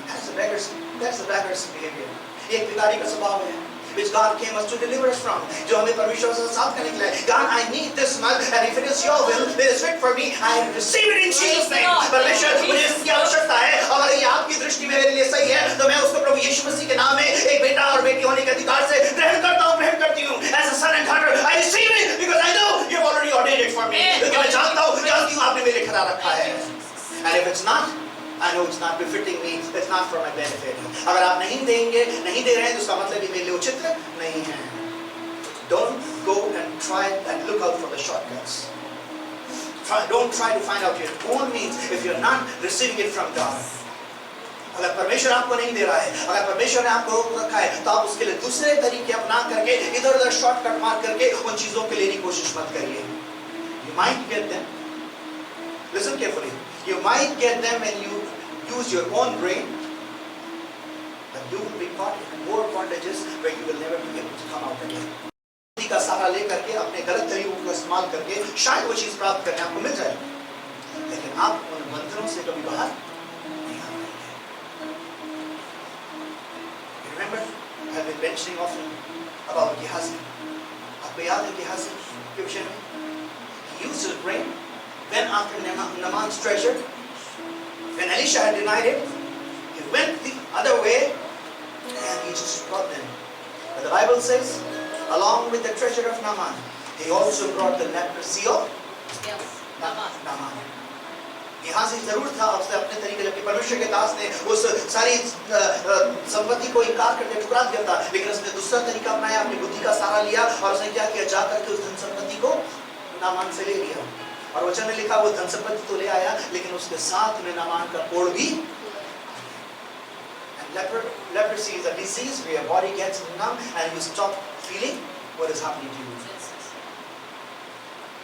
That's the beggar's behavior. ये एक भिखारी का स्वभाव है, which God came us to deliver us from, जो हमें परमेश्वर से साथ करने के लिए। God, I need this much, and if it is Your will, it is fit for me, I receive it in Jesus' name. परमेश्वर मुझे इसकी आवश्यकता है, अगर ये आपकी दृष्टि में मेरे लिए सही है, तो मैं उसको प्रभु यीशु मसीह के नाम में एक बेटा और बेटी होने के अधिकार से ग्रहण करता हूँ, ग्रहण करती हूँ। As a son and daughter, I receive it because I know You've already ordained it for me. क्योंकि मैं जानती हूँ आपने मेरे लिए खड़ा रखा है। And if it's not, I know it's not befitting me. It's not for my benefit. अगर आप नहीं देंगे, नहीं दे रहे हैं, तो उसका मतलब ये मेरे लिए उचित नहीं है। Don't go and try and look out for the shortcuts. Don't try to find out your own means if you're not receiving it from God. अगर परमेश्वर आपको नहीं दे रहा है, अगर परमेश्वर ने आपको रोक रखा है, तो आप उसके लिए दूसरे तरीके अपना करके इधर-उधर शॉर्टकट मार करके उन चीजों के लिए कोशिश मत करिए। You might get them. Listen carefully. You might get them when you use your own brain, but you will be caught in more bondages where you will never be able to come out again. बुद्धि का सहारा लेकर के अपने गलत तरीकों का इस्तेमाल करके शायद वो चीज प्राप्त करने आपको मिल जाए, लेकिन आप उन बंधनों से कभी बाहर नहीं आ पाएंगे। Remember, I have been mentioning often about Gehazi. आपको याद है गेहाजी के विषय में? He used his brain. Then after Naaman's treasure, when Elisha had denied it, he went the other way and he just brought them. But the Bible says, along with the treasure of Naaman, he also brought the leprosy of Naaman. Gehazi जरूर था, उसने अपने तरीके जबकि परमेश्वर के दास ने उस सारी संपत्ति को इनकार करके ठुकरा दिया था, लेकिन उसने दूसरा तरीका अपनाया, अपनी बुद्धि का सहारा लिया और उसने क्या किया, जाकर के उस धन संपत्ति को नामान से ले लिया। और वचन में लिखा वो धन संपत्ति तो ले आया, लेकिन उसके साथ में नामान का कोढ़ भी। Leprosy is a disease where your body gets numb and you stop feeling what is happening to you.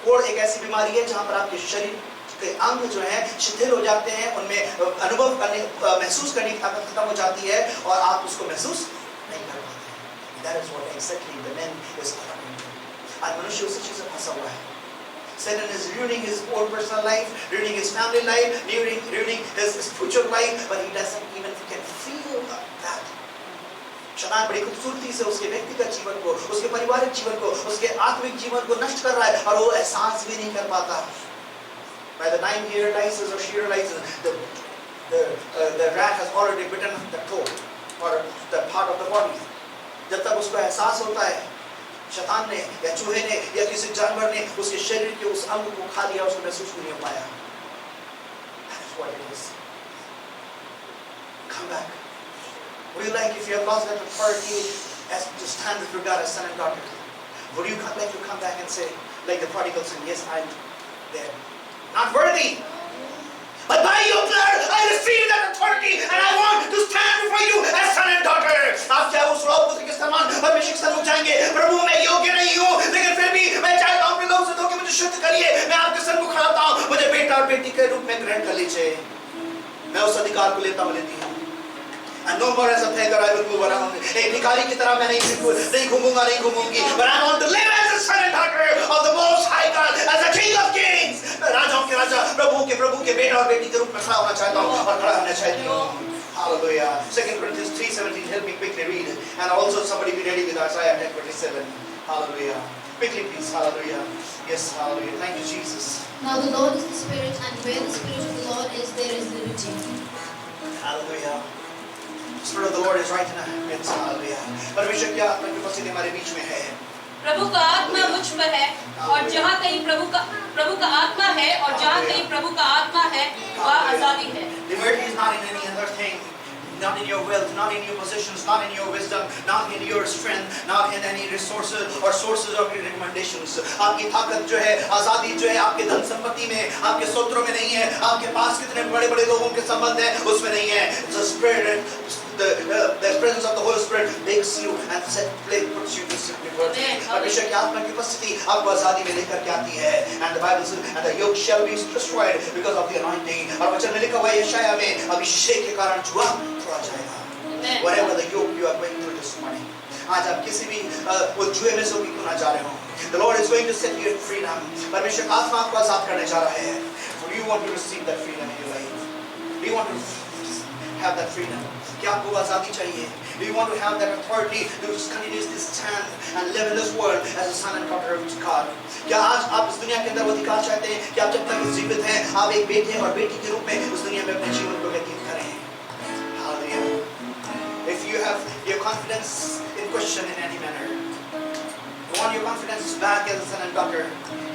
कोढ़ एक ऐसी बीमारी है जहां पर आपके शरीर के अंग जो हैं शिथिल हो जाते हैं, उनमें अनुभव करने महसूस करने की ताकत खत्म हो जाती है और आप उसको महसूस नहीं कर पाते। That is what exactly the man is happening to. आज मनुष्य उसी चीज से फंसा हुआ है। Satan is ruining his own personal life, ruining his family life, ruining his future life, but he doesn't even can feel that. शैतान बड़ी खूबसूरती से उसके व्यक्तिगत जीवन को, उसके पारिवारिक जीवन को, उसके आत्मिक जीवन को नष्ट कर रहा है और वो एहसास भी नहीं कर पाता। By the time he realizes or she realizes, the rat has already bitten the toe or the part of the body. जब तक उसको एहसास होता है शैतान ने या चूहे ने या किसी जानवर ने उसके शरीर के उस अंग को खा लिया, उसको महसूस नहीं हो पाया। That's what it is. Come back. Would you like, if you have lost that authority, as to stand before God as son and daughter? Would you like to come back and say, like the prodigal son, yes, I'm there, not worthy, but by your blood I receive that authority and I want to stand before you as son and daughter. आप क्या उस Rob पुत्र के समान परमेश्वर के सम्मुख जाएंगे? प्रभु मैं योग्य नहीं हूँ, लेकिन फिर भी मैं चाहता हूँ अपने लोग से कि मुझे शुद्ध करिए, मैं आपके सम्मुख खड़ा होता हूँ, मुझे बेटा और बेटी के रूप में ग्रहण कर लीजिए। मैं उस अधिकार को लेता हूँ, लेती हूँ। And no more as a beggar I will move around. एक भिखारी की तरह मैं नहीं घूमूंगा, नहीं घूमूंगी। But I want to live as a son and daughter of the Most High God, as a King of Kings. मैं राजाओं के राजा, प्रभु के बेटा और बेटी के रूप में खड़ा होना चाहता हूँ और खड़ा होना चाहती हूँ। Hallelujah. 2 Corinthians 3:17. Help me quickly read, and also somebody be ready with Isaiah 10:27. Hallelujah. Quickly, please. Hallelujah. Yes, hallelujah. Thank you, Jesus. Now the Lord is the Spirit, and where the Spirit of the Lord is, there is liberty. Hallelujah. The Spirit of the Lord is right in our midst. Hallelujah. परमेश्वर की आत्मा की उपस्थिति हमारे बीच में है। प्रभु का आत्मा मुझ पर है और जहाँ कहीं प्रभु का आत्मा है और जहाँ कहीं प्रभु का आत्मा है वहाँ आजादी है। Liberty is not in any other thing. not in your wealth, not in your possessions, not in your wisdom, not in your strength, not in any resources or sources of your recommendations. आपकी ताकत जो है, आजादी जो है आपके धन संपत्ति में, आपके सोत्रों में नहीं है, आपके पास कितने बड़े-बड़े लोगों के संबंध है उसमें नहीं है. The Spirit, the presence of the Holy Spirit makes you and puts you to liberty. परमेश्वर की आत्मा की उपस्थिति आपको आजादी में लेकर के आती है. And the Bible says, and the yoke shall be destroyed because of the anointing. और वचन में लिखा हुआ है यशाया में, अभिषेक के कारण जुआ तोड़ा जाएगा. Whatever the yoke you are going through this morning, आज आप किसी भी वो जुए में से भी क्यों ना जा रहे हो, the Lord is going to set you in freedom. परमेश्वर का आत्मा आपको आजाद करने जा रहा है. Do you want to receive that freedom in your life? Do you want to have that freedom? क्या आपको आजादी चाहिए? Do you want to have that authority to continuously stand and live in this world as a son and daughter of God? क्या आज आप इस दुनिया के अंदर वो अधिकार चाहते हैं कि आप जब तक जीवित हैं आप एक बेटे और बेटी के रूप में उस दुनिया में अपने जीवन को व्यतीत करें? Hallelujah. If you have your confidence in question in any manner, you want your confidence back as a son and daughter,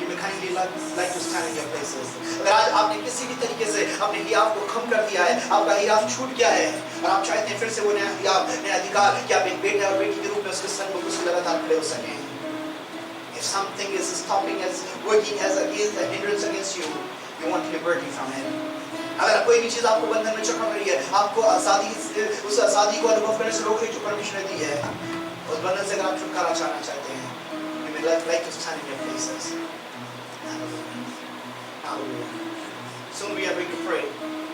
you may kindly like to stand in your places. अगर आज आपने किसी भी तरीके से अपने हियाव को कम कर दिया है, आपका हियाव छूट गया है और आप चाहते हैं फिर से वो नया हियाव, नया अधिकार कि आप एक बेटे और बेटी के रूप में उसके सन्मुख उसके लगातार खड़े हो सकें. If something is stopping us, working as against a hindrance against you, you want liberty from it. अगर कोई भी चीज आपको बंधन में जकड़ रही है, आपको आजादी, उस आजादी को अनुभव करने से रोक रही जो परमेश्वर ने दी है, उस बंधन से अगर आप छुटकारा चाहना चाहते हैं, you may like to stand in your places. Hallelujah. Soon we are going to pray.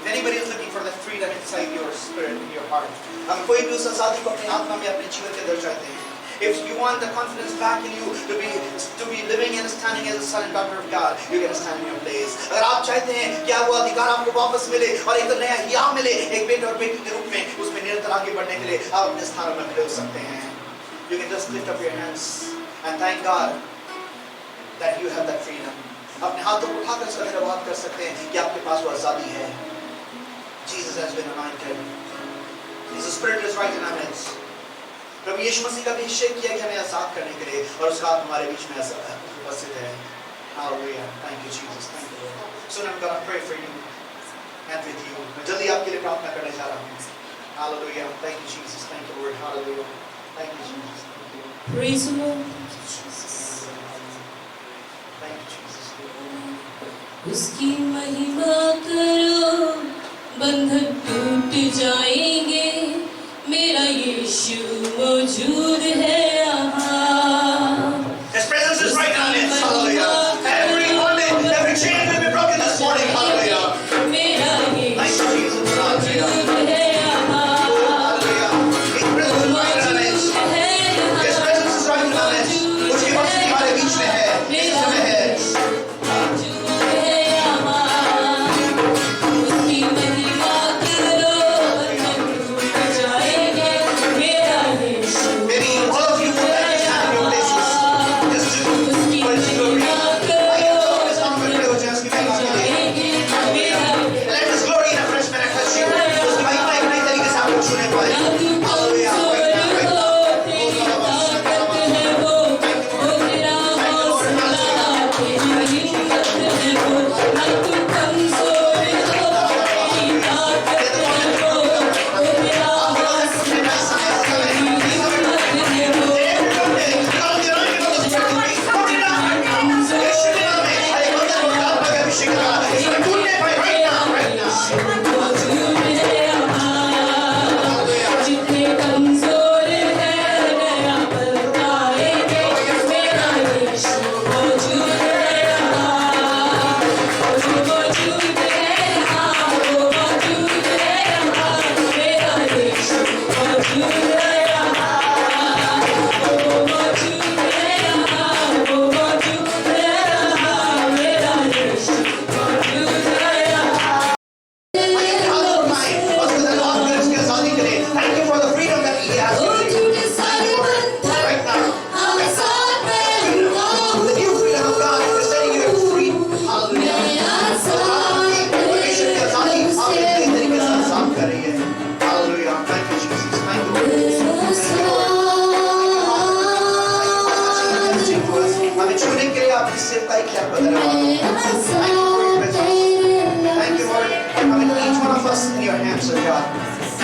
If anybody is looking for that freedom inside your spirit, in your heart, हम कोई भी उस आजादी को अपनी आत्मा में अपने जीवन के अंदर चाहते हैं. If you want the confidence back in you to be living and standing as a son and daughter of God, you can stand in your place. अगर आप चाहते हैं कि आप वो अधिकार आपको वापस मिले और एक नया हियाव मिले एक बेटे और बेटी के रूप में, उसमें निरंतर आगे बढ़ने के लिए आप अपने स्थानों में खड़े हो सकते हैं. You can just lift up your hands and thank God that you have that freedom. अपने हाथों को उठाकर इसका धन्यवाद कर सकते हैं कि आपके पास वो आजादी है. Jesus has been anointed. His Spirit is right in our midst. प्रभु यीशु मसीह का अभिषेक किया कि हमें आजाद करने के लिए और उसका आप हमारे बीच में उपस्थित है. Hallelujah. Thank you Jesus. Thank you Lord. Soon I'm going to pray for you and with you. मैं जल्दी आपके लिए प्रार्थना करने जा रहा हूँ. Hallelujah. Thank you Jesus. Thank you Lord. Hallelujah. Thank you Jesus. Thank you. Praise the Lord. Thank you Jesus. उसकी महिमा करो, बंधन टूट जाएंगे, मेरा यीशु मौजूद है यहाँ. His presence is right now in us. Hallelujah. Every bondage, every chain will be broken this morning. Hallelujah. मेरा Thank you Yeshu Jesus. Hallelujah. मौजूद है यहाँ. Hallelujah. His presence is right in our midst. His presence is right in our midst. उसकी उपस्थिति हमारे बीच में है. इस समय है. Maybe all of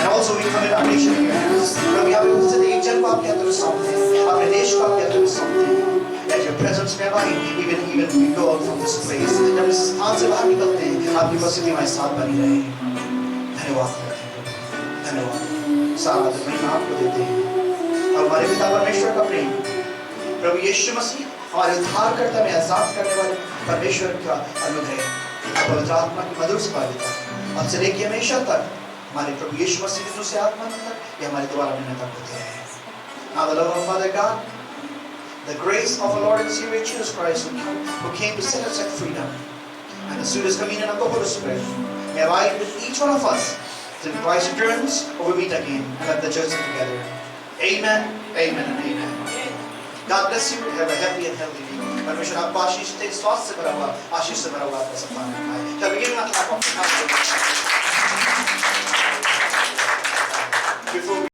And also we commit our nation in your hands. प्रभु यहाँ पे उपस्थित एक जन को आपके हाथों में सौंपते हैं, अपने देश को आपके हाथों में सौंपते हैं. Let your presence be abide, even we go out from this place. जब इस स्थान से बाहर निकलते हैं, आपकी उपस्थिति हमारे साथ बनी रहे. धन्यवाद करते हैं, धन्यवाद. सारा महिमा आपको देते हैं. और हमारे पिता परमेश्वर का प्रेम, प्रभु यीशु मसीह हमारे उद्धारकर्ता में आजाद करने वाले परमेश्वर का अनुग्रह, पवित्र आत्मा की मधुर सफलता अब से लेकर हमेशा तक हमारे प्रभु यीशु मसीह की दूसरे आत्मा तक ये हमारे द्वारा मिलने तक होते रहे. Now the love of Father God, the grace of our Lord and Savior Jesus Christ, who came to set us at freedom, and the sweetest communion of the Holy Spirit may abide with each one of us till Christ returns or we meet again and let the church together. Amen, amen, and amen. God bless you. Have a happy and healthy week. परमेश्वर आपको आशीष दे, स्वास्थ्य से भरा हुआ, आशीष से भरा हुआ आपका सप्ताह निभाए. चल begin with a clap of hands. Before we